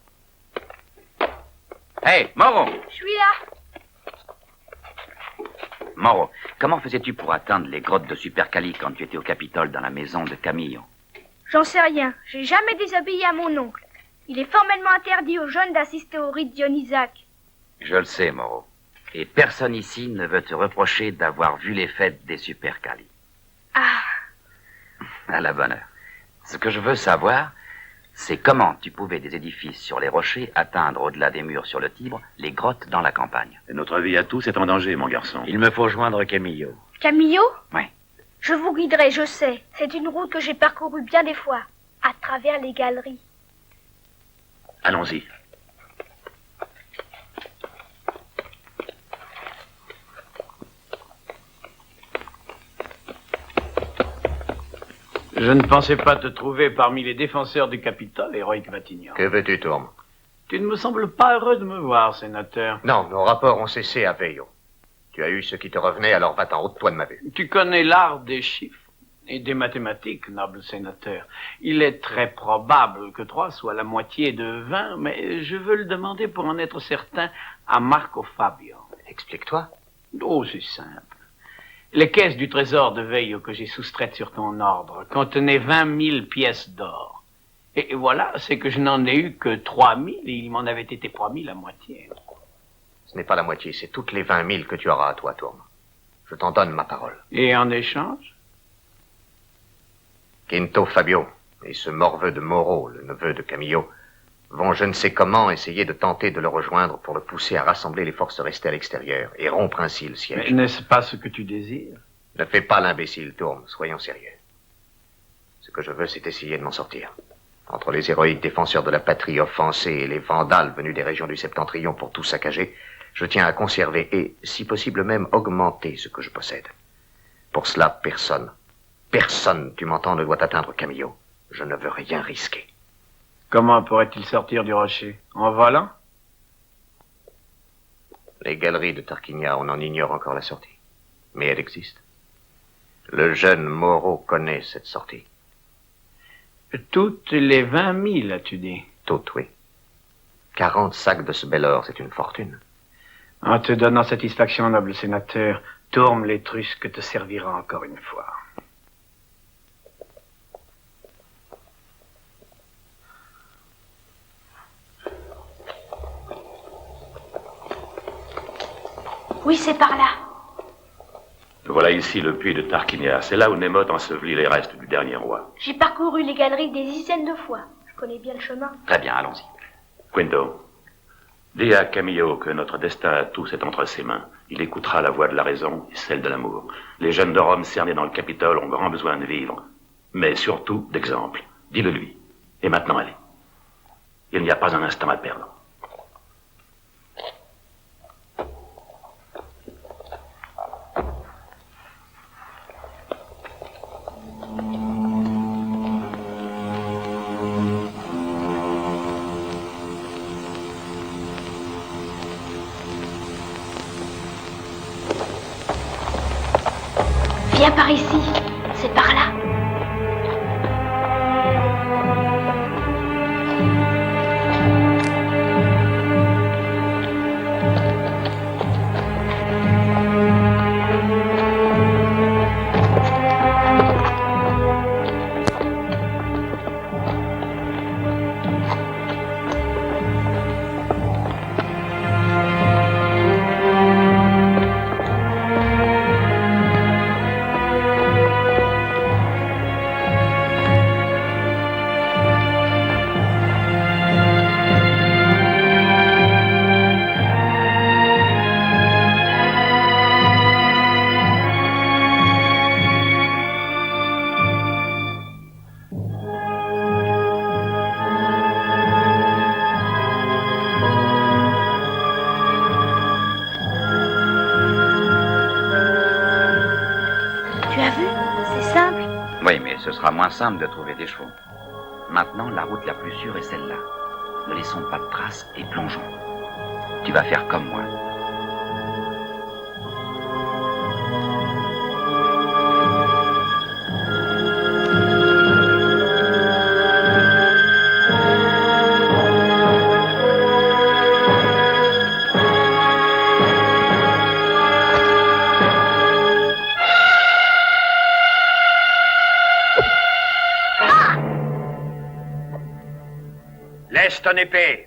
Hey, Moro! Je suis là. Moro, comment faisais-tu pour atteindre les grottes de Supercali quand tu étais au Capitole dans la maison de Camillo? J'en sais rien. J'ai jamais désobéi à mon oncle. Il est formellement interdit aux jeunes d'assister au rite dionysaque. Je le sais, Moro. Et personne ici ne veut te reprocher d'avoir vu les fêtes des Supercali. Ah. À la bonne heure. Ce que je veux savoir, c'est comment tu pouvais des édifices sur les rochers atteindre au-delà des murs sur le Tibre les grottes dans la campagne. Et notre vie à tous est en danger, mon garçon. Il me faut joindre Camillo. Camillo? Oui. Je vous guiderai, je sais. C'est une route que j'ai parcourue bien des fois, à travers les galeries. Allons-y. Je ne pensais pas te trouver parmi les défenseurs du Capitole, héroïque Vatignan. Que veux-tu, Tourme? Tu ne me sembles pas heureux de me voir, sénateur. Non, nos rapports ont cessé à Veillot. Tu as eu ce qui te revenait, alors va-t'en, ôte-toi de ma vue. Tu connais l'art des chiffres et des mathématiques, noble sénateur. Il est très probable que 3 soit la moitié de 20, mais je veux le demander pour en être certain à Marco Fabio. Explique-toi. Oh, c'est simple. Les caisses du trésor de Veillot que j'ai soustraites sur ton ordre contenaient 20 000 pièces d'or. Et voilà, c'est que je n'en ai eu que 3 000 et il m'en avait été promis la moitié. Ce n'est pas la moitié, c'est toutes les 20 000 que tu auras à toi, Tourme. Je t'en donne ma parole. Et en échange? Quinto Fabio et ce morveux de Moreau, le neveu de Camillo, vont je ne sais comment essayer de tenter de le rejoindre pour le pousser à rassembler les forces restées à l'extérieur et rompre ainsi le siège. Mais n'est-ce pas ce que tu désires? Ne fais pas l'imbécile, Tourme, soyons sérieux. Ce que je veux, c'est essayer de m'en sortir. Entre les héroïques défenseurs de la patrie offensés et les vandales venus des régions du Septentrion pour tout saccager, je tiens à conserver et, si possible même, augmenter ce que je possède. Pour cela, personne, tu m'entends, ne doit atteindre Camillo. Je ne veux rien risquer. Comment pourrait-il sortir du rocher? En volant? Les galeries de Tarquinia, on en ignore encore la sortie. Mais elle existe. Le jeune Moreau connaît cette sortie. Toutes les 20 000, as-tu dit? Toutes, oui. 40 sacs de ce bel or, c'est une fortune. En te donnant satisfaction, noble sénateur, Tourme l'Étrusque te servira encore une fois. Oui, c'est par là. Voilà ici le puits de Tarquinia. C'est là où Némoth ensevelit les restes du dernier roi. J'ai parcouru les galeries des dizaines de fois. Je connais bien le chemin. Très bien, allons-y. Quinto, dis à Camillo que notre destin à tous est entre ses mains. Il écoutera la voix de la raison et celle de l'amour. Les jeunes de Rome cernés dans le Capitole ont grand besoin de vivre. Mais surtout d'exemple. Dis-le lui. Et maintenant, allez. Il n'y a pas un instant à perdre. Viens par ici. C'est par là. Oui, mais ce sera moins simple de trouver des chevaux. Maintenant, la route la plus sûre est celle-là. Ne laissons pas de traces et plongeons. Tu vas faire comme moi. Laisse ton épée.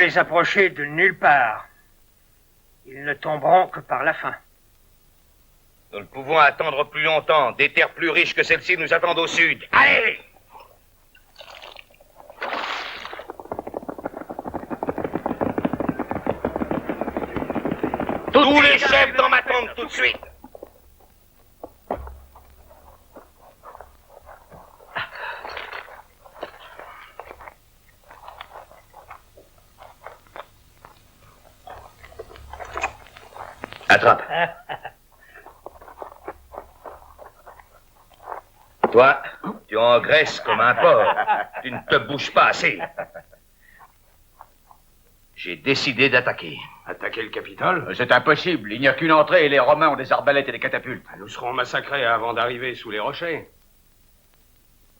les approcher de nulle part. Ils ne tomberont que par la faim. Nous ne pouvons attendre plus longtemps. Des terres plus riches que celles-ci nous attendent au sud. Allez! Tous les chefs dans ma tente tout de suite! Attrape. Toi, tu engraisses comme un porc. Tu ne te bouges pas assez. J'ai décidé d'attaquer. Attaquer le Capitole? C'est impossible. Il n'y a qu'une entrée et les Romains ont des arbalètes et des catapultes. Nous serons massacrés avant d'arriver sous les rochers.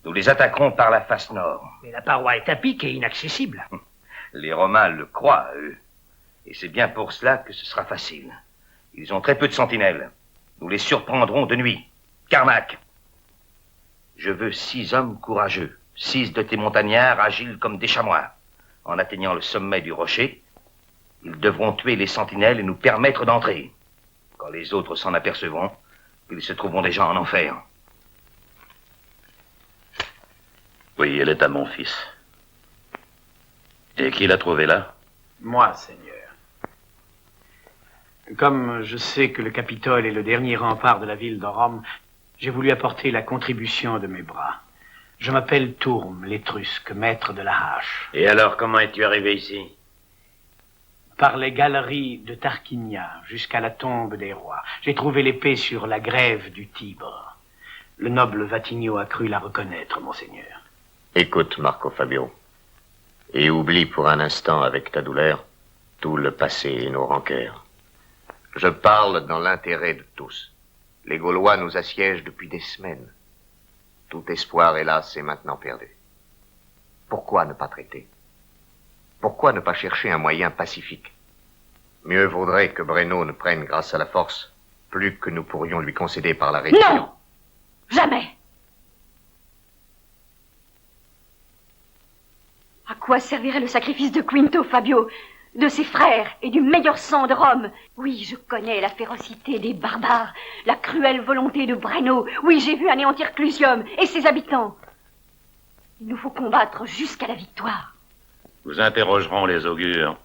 Nous les attaquerons par la face nord. Mais la paroi est à pic et inaccessible. Les Romains le croient, eux. Et c'est bien pour cela que ce sera facile. Ils ont très peu de sentinelles. Nous les surprendrons de nuit. Carnac. Je veux 6 hommes courageux. 6 de tes montagnards agiles comme des chamois. En atteignant le sommet du rocher, ils devront tuer les sentinelles et nous permettre d'entrer. Quand les autres s'en apercevront, ils se trouveront déjà en enfer. Oui, elle est à mon fils. Et qui l'a trouvée là? Moi, Seigneur. Comme je sais que le Capitole est le dernier rempart de la ville de Rome, j'ai voulu apporter la contribution de mes bras. Je m'appelle Tourme, l'Étrusque, maître de la hache. Et alors, comment es-tu arrivé ici? Par les galeries de Tarquinia, jusqu'à la tombe des rois. J'ai trouvé l'épée sur la grève du Tibre. Le noble Vatinio a cru la reconnaître, monseigneur. Écoute, Marco Fabio, et oublie pour un instant avec ta douleur tout le passé et nos rancœurs. Je parle dans l'intérêt de tous. Les Gaulois nous assiègent depuis des semaines. Tout espoir, hélas, est maintenant perdu. Pourquoi ne pas traiter? Pourquoi ne pas chercher un moyen pacifique? Mieux vaudrait que Breno ne prenne grâce à la force, plus que nous pourrions lui concéder par la région. Non! Jamais! À quoi servirait le sacrifice de Quinto Fabio, de ses frères et du meilleur sang de Rome? Oui, je connais la férocité des barbares, la cruelle volonté de Breno. Oui, j'ai vu anéantir Clusium et ses habitants. Il nous faut combattre jusqu'à la victoire. Nous interrogerons les augures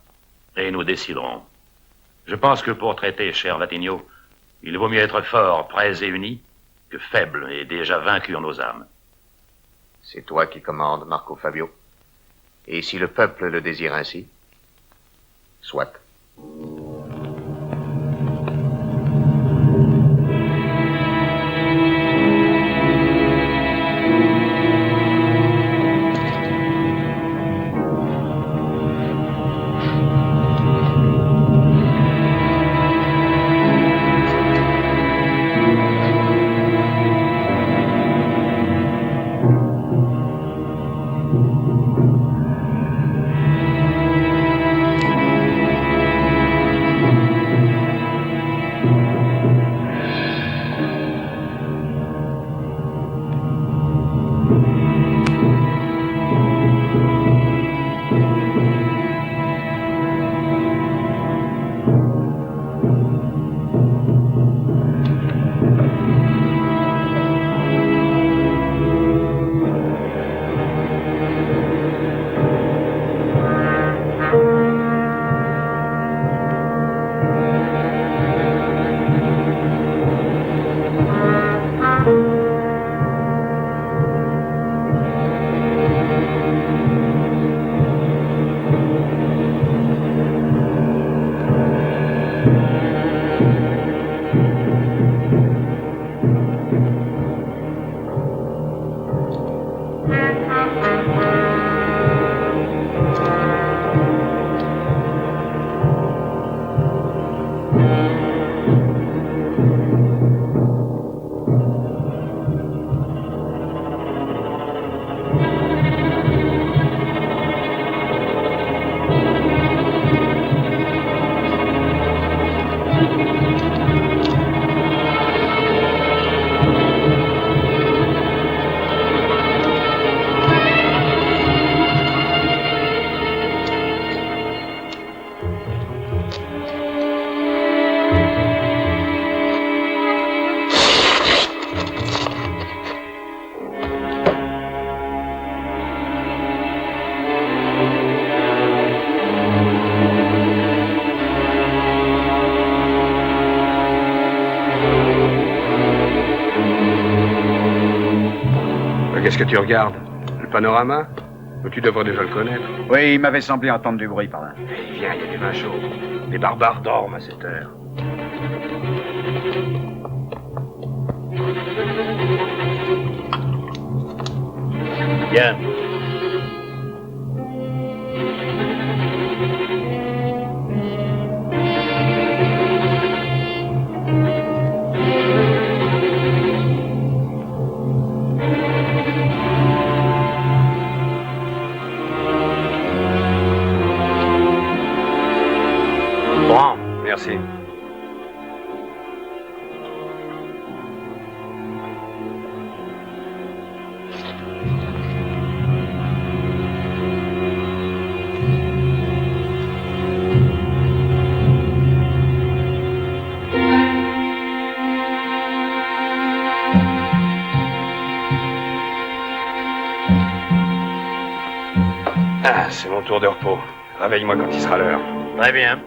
et nous déciderons. Je pense que pour traiter, cher Vatinio, il vaut mieux être fort, prêts et unis, que faibles et déjà vaincus en nos âmes. C'est toi qui commandes, Marco Fabio. Et si le peuple le désire ainsi, soit. que tu regardes? Le panorama? Ou tu devrais déjà le connaître? Oui, il m'avait semblé entendre du bruit par là. Eh, viens, il y a du vin chaud. Les barbares dorment à cette heure. Bien. Bon, merci. Ah, c'est mon tour de repos. Réveille-moi quand il sera l'heure. Très bien.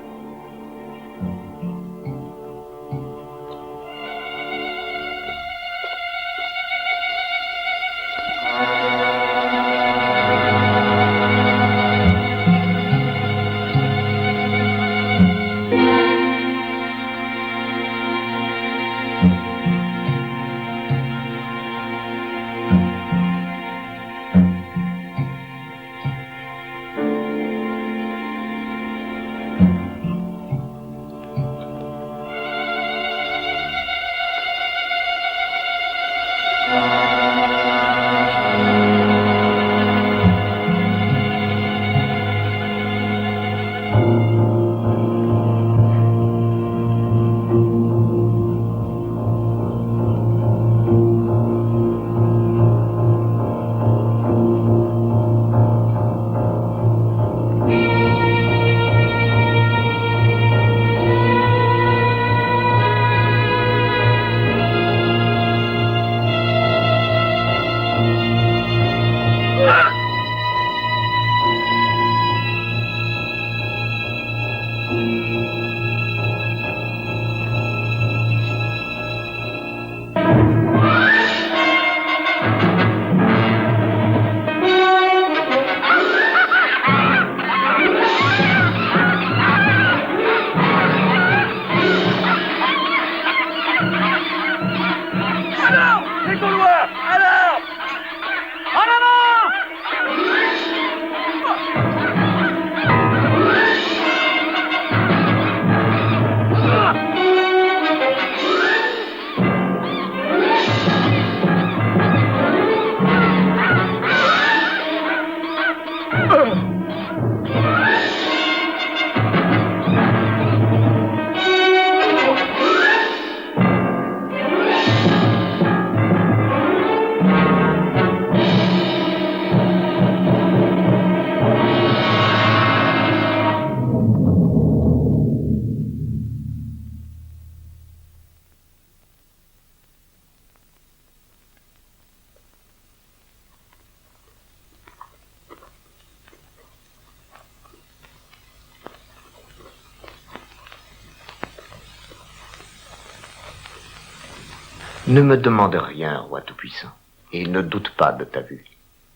Ne me demande rien, roi tout-puissant, et ne doute pas de ta vue.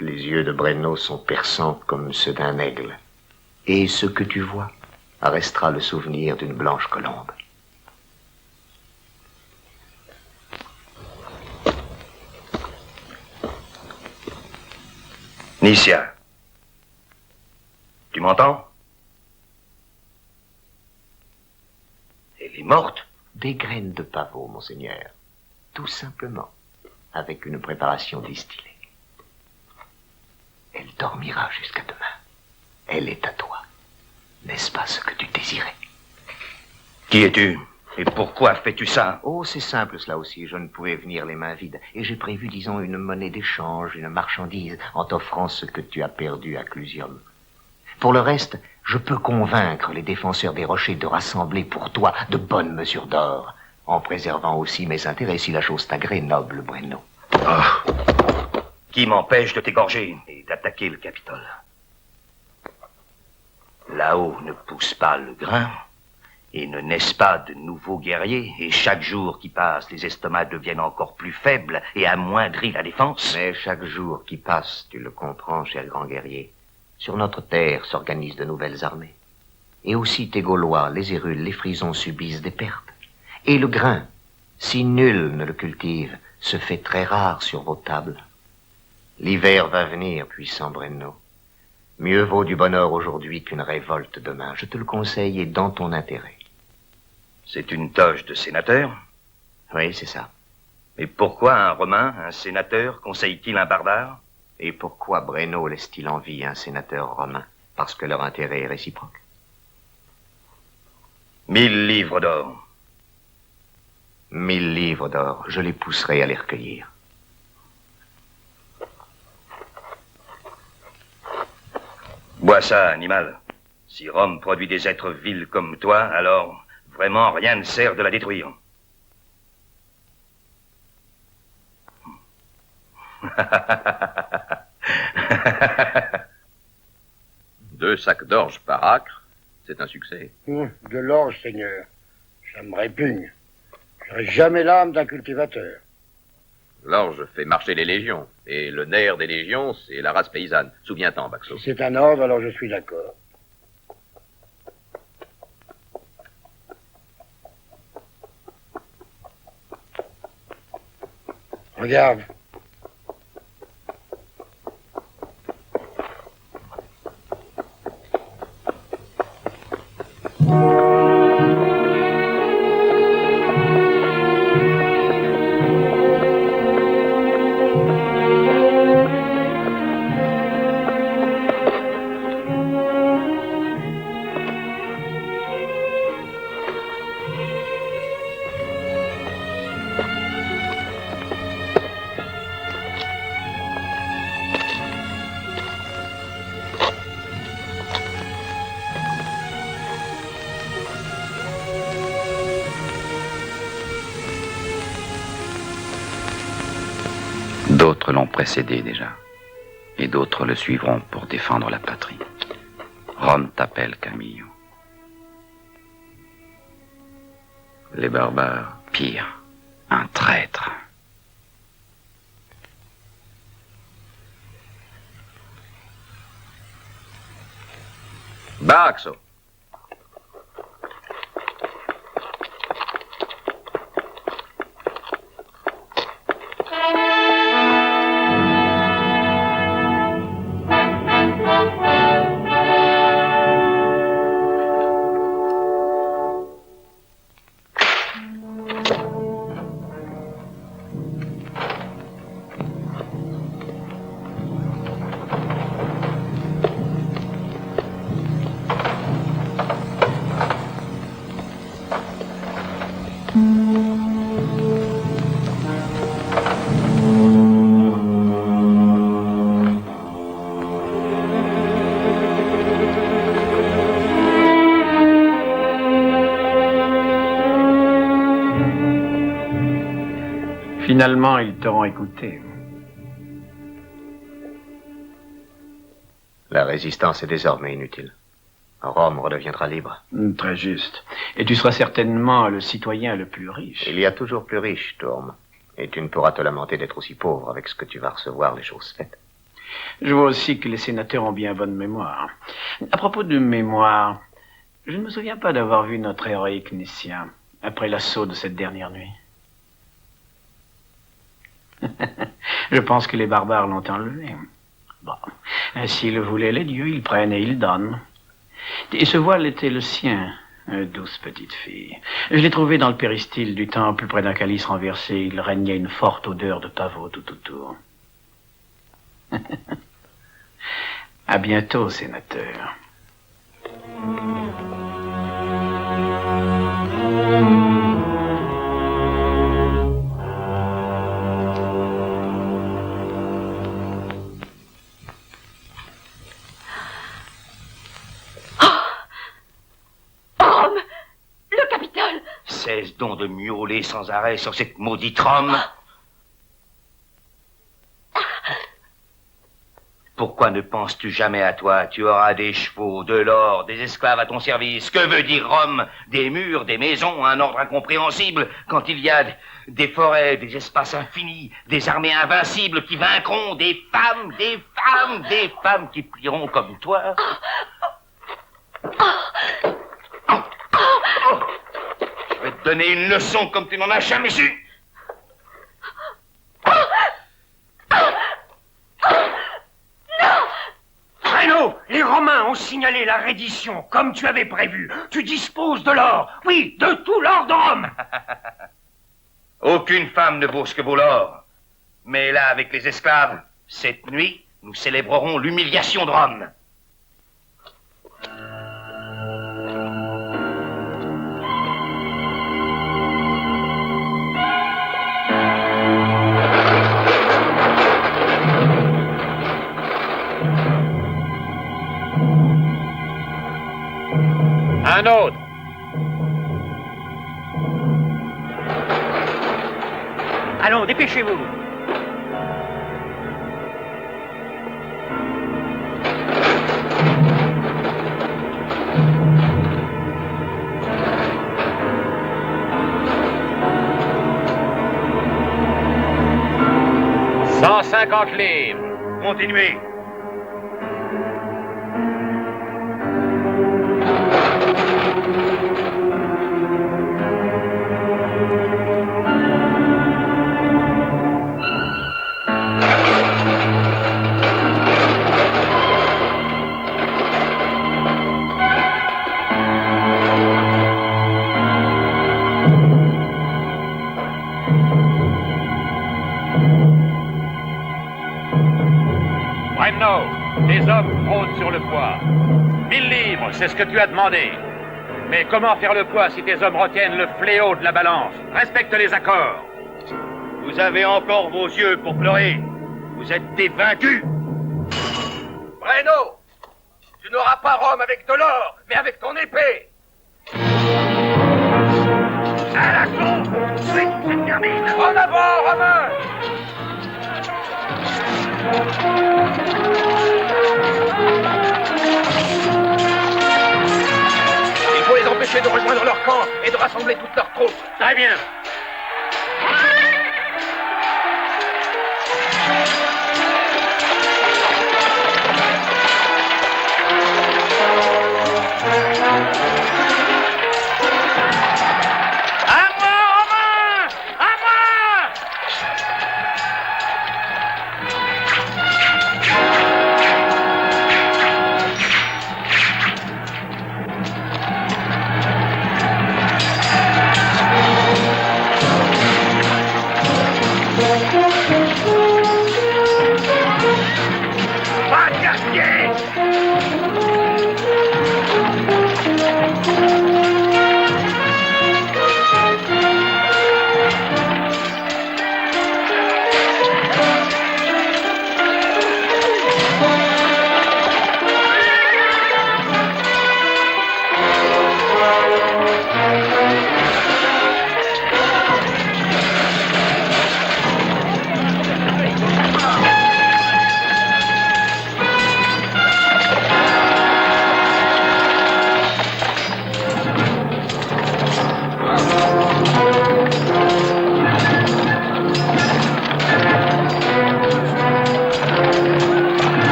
Les yeux de Breno sont perçants comme ceux d'un aigle, et ce que tu vois restera le souvenir d'une blanche colombe. Nicia, tu m'entends? Elle est morte? Des graines de pavot, monseigneur. Tout simplement, avec une préparation distillée. Elle dormira jusqu'à demain. Elle est à toi. N'est-ce pas ce que tu désirais? Qui es-tu? Et pourquoi fais-tu ça? Oh, c'est simple cela aussi. Je ne pouvais venir les mains vides. Et j'ai prévu, disons, une monnaie d'échange, une marchandise, en t'offrant ce que tu as perdu à Clusium. Pour le reste, je peux convaincre les défenseurs des rochers de rassembler pour toi de bonnes mesures d'or, en préservant aussi mes intérêts si la chose t'agrée, noble Breno. Oh. Qui m'empêche de t'égorger et d'attaquer le Capitole? Là-haut ne pousse pas le grain, Et ne naissent pas de nouveaux guerriers, et chaque jour qui passe, les estomacs deviennent encore plus faibles et amoindrit la défense. Mais chaque jour qui passe, tu le comprends, cher grand guerrier, sur notre terre s'organisent de nouvelles armées. Et aussi tes Gaulois, les Hérules, les Frisons subissent des pertes. Et le grain, si nul ne le cultive, se fait très rare sur vos tables. L'hiver va venir, puissant Brenno. Mieux vaut du bonheur aujourd'hui qu'une révolte demain. Je te le conseille et dans ton intérêt. C'est une toge de sénateur? Oui, c'est ça. Mais pourquoi un Romain, un sénateur, conseille-t-il un barbare? Et pourquoi Brenno laisse-t-il en vie un sénateur romain? Parce que leur intérêt est réciproque. 1000 livres d'or. 1000 livres d'or. Je les pousserai à les recueillir. Bois ça, animal. Si Rome produit des êtres vils comme toi, alors vraiment rien ne sert de la détruire. 2 sacs d'orge par acre, c'est un succès. De l'orge, Seigneur. Ça me répugne. J'aurais jamais l'âme d'un cultivateur. L'orge fait marcher les légions, et le nerf des légions, c'est la race paysanne. Souviens-t'en, Baxo. Si c'est un ordre, alors je suis d'accord. Regarde. D'autres l'ont précédé déjà, et d'autres le suivront pour défendre la patrie. Rome t'appelle, Camillo. Les barbares, pire, un traître. Baxo. Finalement, ils t'auront écouté. La résistance est désormais inutile. Rome redeviendra libre. Très juste. Et tu seras certainement le citoyen le plus riche. Il y a toujours plus riche, Tourme. Et tu ne pourras te lamenter d'être aussi pauvre avec ce que tu vas recevoir, les choses faites. Je vois aussi que les sénateurs ont bien bonne mémoire. À propos de mémoire, je ne me souviens pas d'avoir vu notre héroïque Nicien après l'assaut de cette dernière nuit. Je pense que les barbares l'ont enlevé. Bon, s'ils voulaient les dieux, ils prennent et ils donnent. Et ce voile était le sien, douce petite fille. Je l'ai trouvé dans le péristyle du temple, près d'un calice renversé. Il régnait une forte odeur de pavot tout autour. À bientôt, sénateur. Cesse donc de miauler sans arrêt sur cette maudite Rome. Pourquoi ne penses-tu jamais à toi? Tu auras des chevaux, de l'or, des esclaves à ton service. Que veut dire Rome? Des murs, des maisons, un ordre incompréhensible, quand il y a des forêts, des espaces infinis, des armées invincibles qui vaincront, des femmes qui prieront comme toi. Je vais te donner une leçon comme tu n'en as jamais su. Breno, les Romains ont signalé la reddition, comme tu avais prévu. Tu disposes de l'or, oui, de tout l'or de Rome. Aucune femme ne vaut ce que vaut l'or. Mais là, avec les esclaves, cette nuit, nous célébrerons l'humiliation de Rome. Un autre. Allons, dépêchez-vous. $150 livres. Continuez. Breno, tes hommes frottent sur le poids. 1000 livres, c'est ce que tu as demandé. Mais comment faire le poids si tes hommes retiennent le fléau de la balance? Respecte les accords. Vous avez encore vos yeux pour pleurer. Vous êtes des vaincus. Breno, tu n'auras pas Rome avec de l'or, mais avec ton épée. À la con, c'est une termine. En avant, Romain! Il faut les empêcher de rejoindre leur camp et de rassembler toutes leurs troupes. Très bien.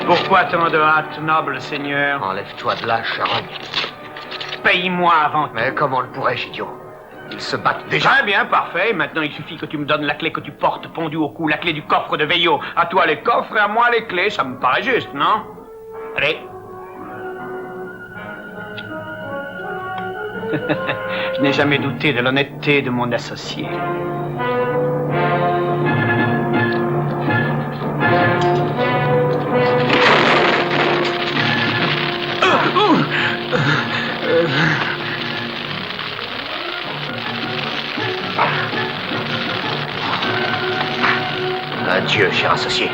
Pourquoi tant de hâte, noble seigneur? Enlève-toi de là, charogne. Paye-moi avant. Mais comment le pourrais-je, idiot? Ils se battent déjà. Très bien, parfait. Maintenant, il suffit que tu me donnes la clé que tu portes pendue au cou, la clé du coffre de Veillot. À toi les coffres et à moi les clés. Ça me paraît juste, non? Allez. Je n'ai jamais douté de l'honnêteté de mon associé. Adieu, cher associé.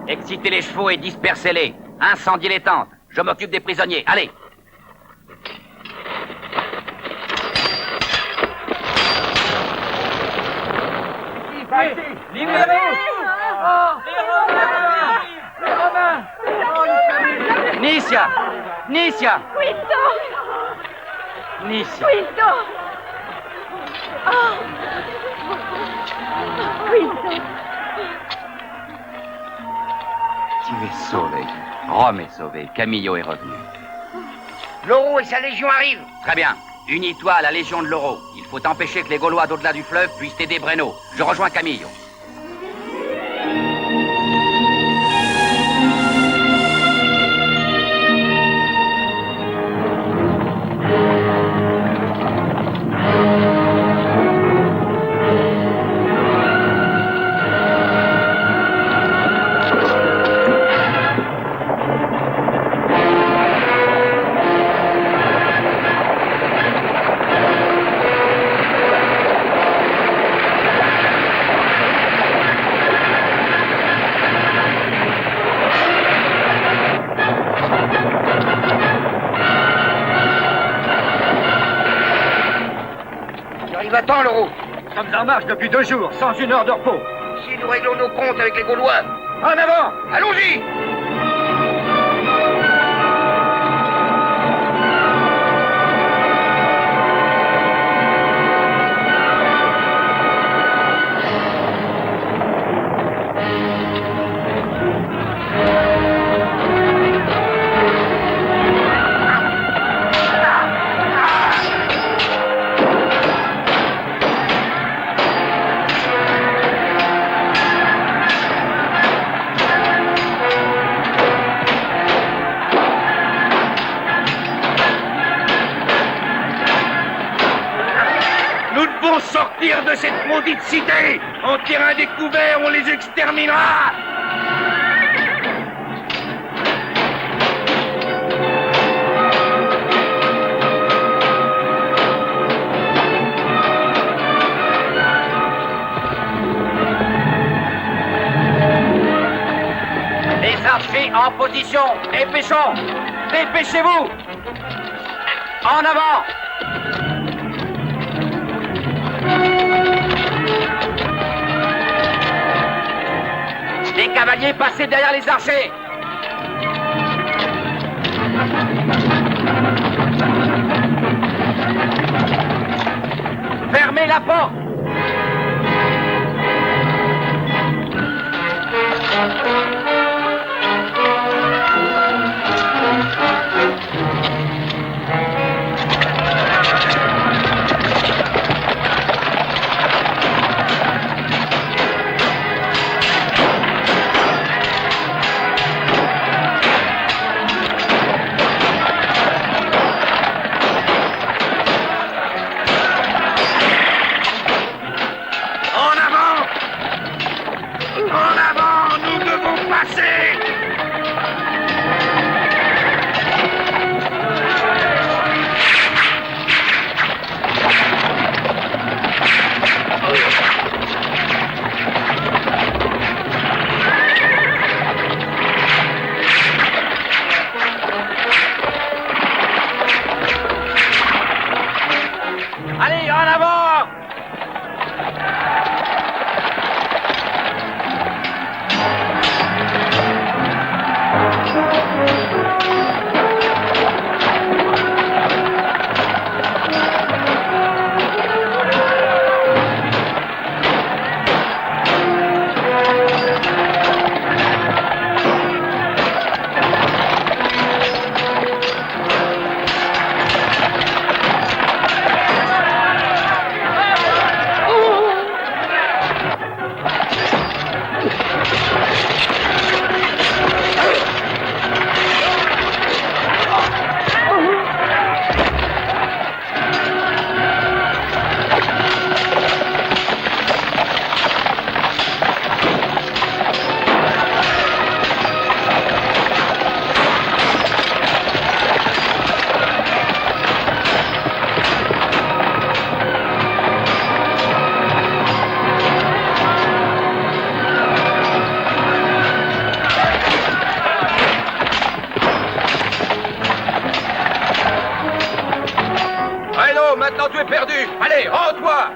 Excitez les chevaux et dispersez-les. Incendiez les tentes. Je m'occupe des prisonniers. Allez. Nicia! Nicia! Quinto! Nicia! Quinto! Oh! Quinto! Tu es sauvé. Rome est sauvée. Camillo est revenu. Lauro et sa légion arrivent. Très bien. Unis-toi à la Légion de Lauro. Il faut empêcher que les Gaulois d'au-delà du fleuve puissent aider Breno. Je rejoins Camillo. Va-t'en, Lauro. Nous sommes en marche depuis 2 jours, sans 1 heure de repos. Si nous réglons nos comptes avec les Gaulois. En avant! Allons-y! Sortir de cette maudite cité! En terrain découvert, on les exterminera! Les archers en position! Dépêchons! Dépêchez-vous! En avant! Les cavaliers, passez derrière les archers! Fermez la porte!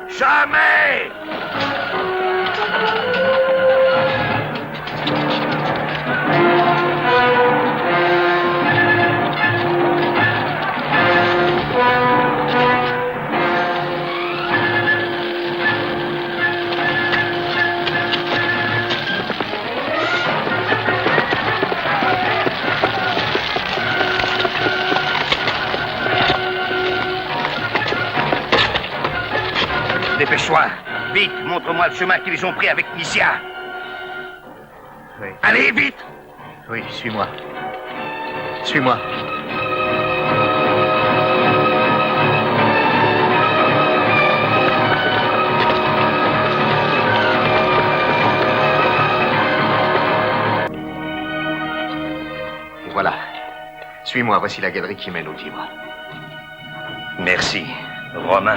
Jamais! Dépêche-toi. Vite, montre-moi le chemin qu'ils ont pris avec Nicia. Oui. Allez, vite! Oui, suis-moi. Suis-moi. Et voilà. Suis-moi, voici la galerie qui mène au Tibre. Merci, Romain.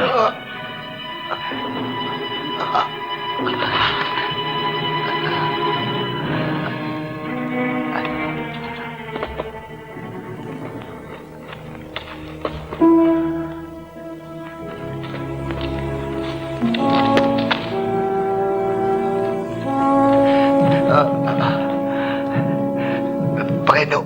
Breno.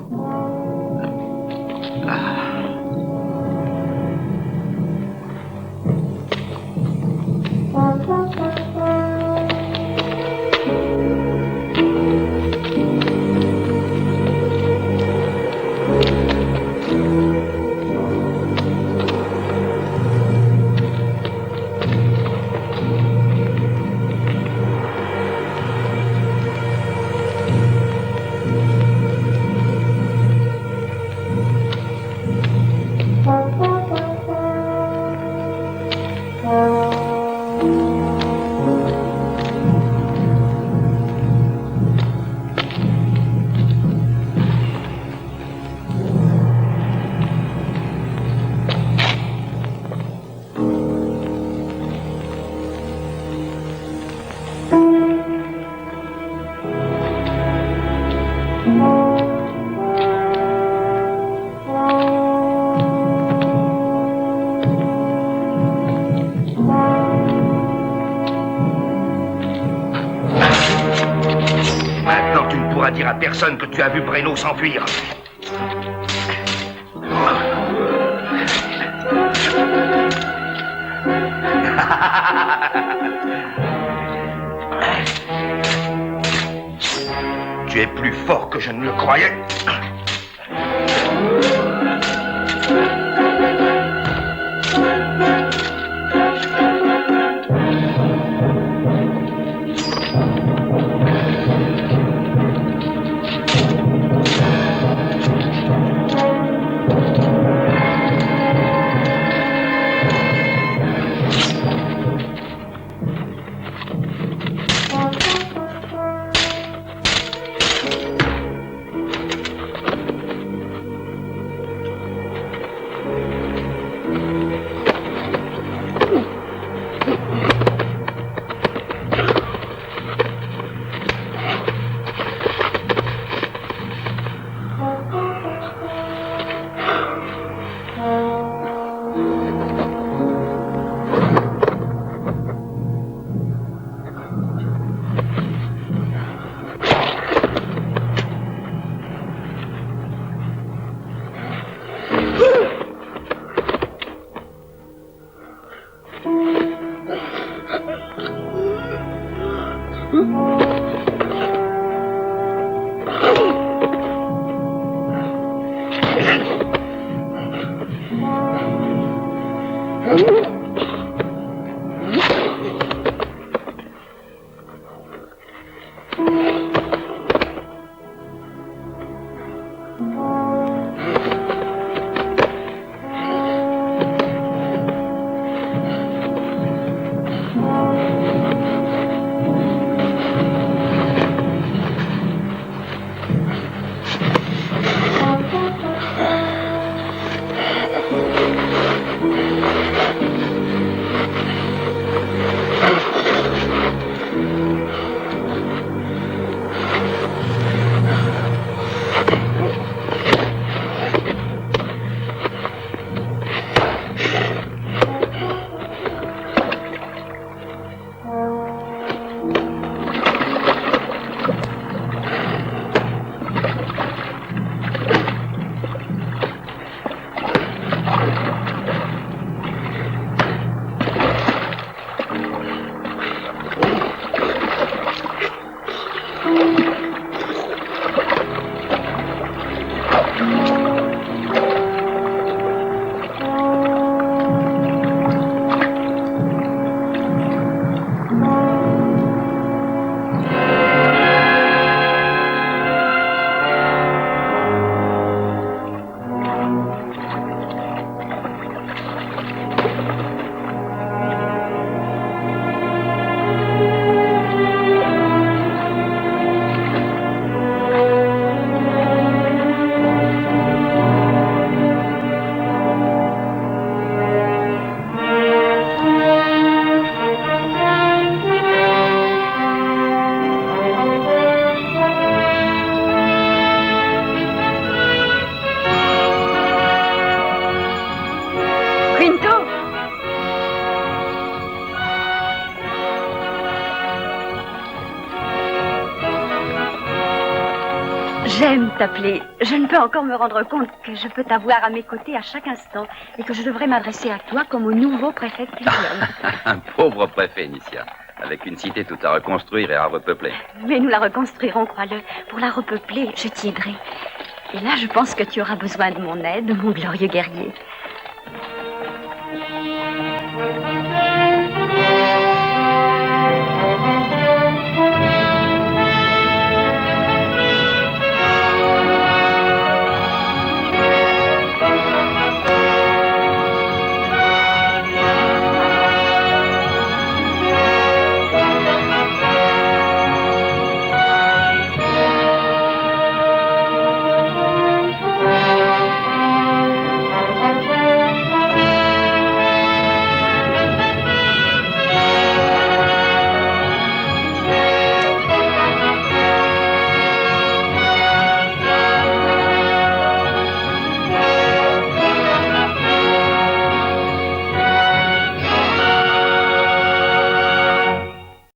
Maintenant, tu ne pourras dire à personne que tu as vu Breno s'enfuir. Tu es plus fort que je ne le croyais. J'aime t'appeler. Je ne peux encore me rendre compte que je peux t'avoir à mes côtés à chaque instant et que je devrais m'adresser à toi comme au nouveau préfet de Clusium. Un pauvre préfet, Nicia, avec une cité toute à reconstruire et à repeupler. Mais nous la reconstruirons, crois-le. Pour la repeupler, je t'y aiderai. Et là, je pense que tu auras besoin de mon aide, mon glorieux guerrier.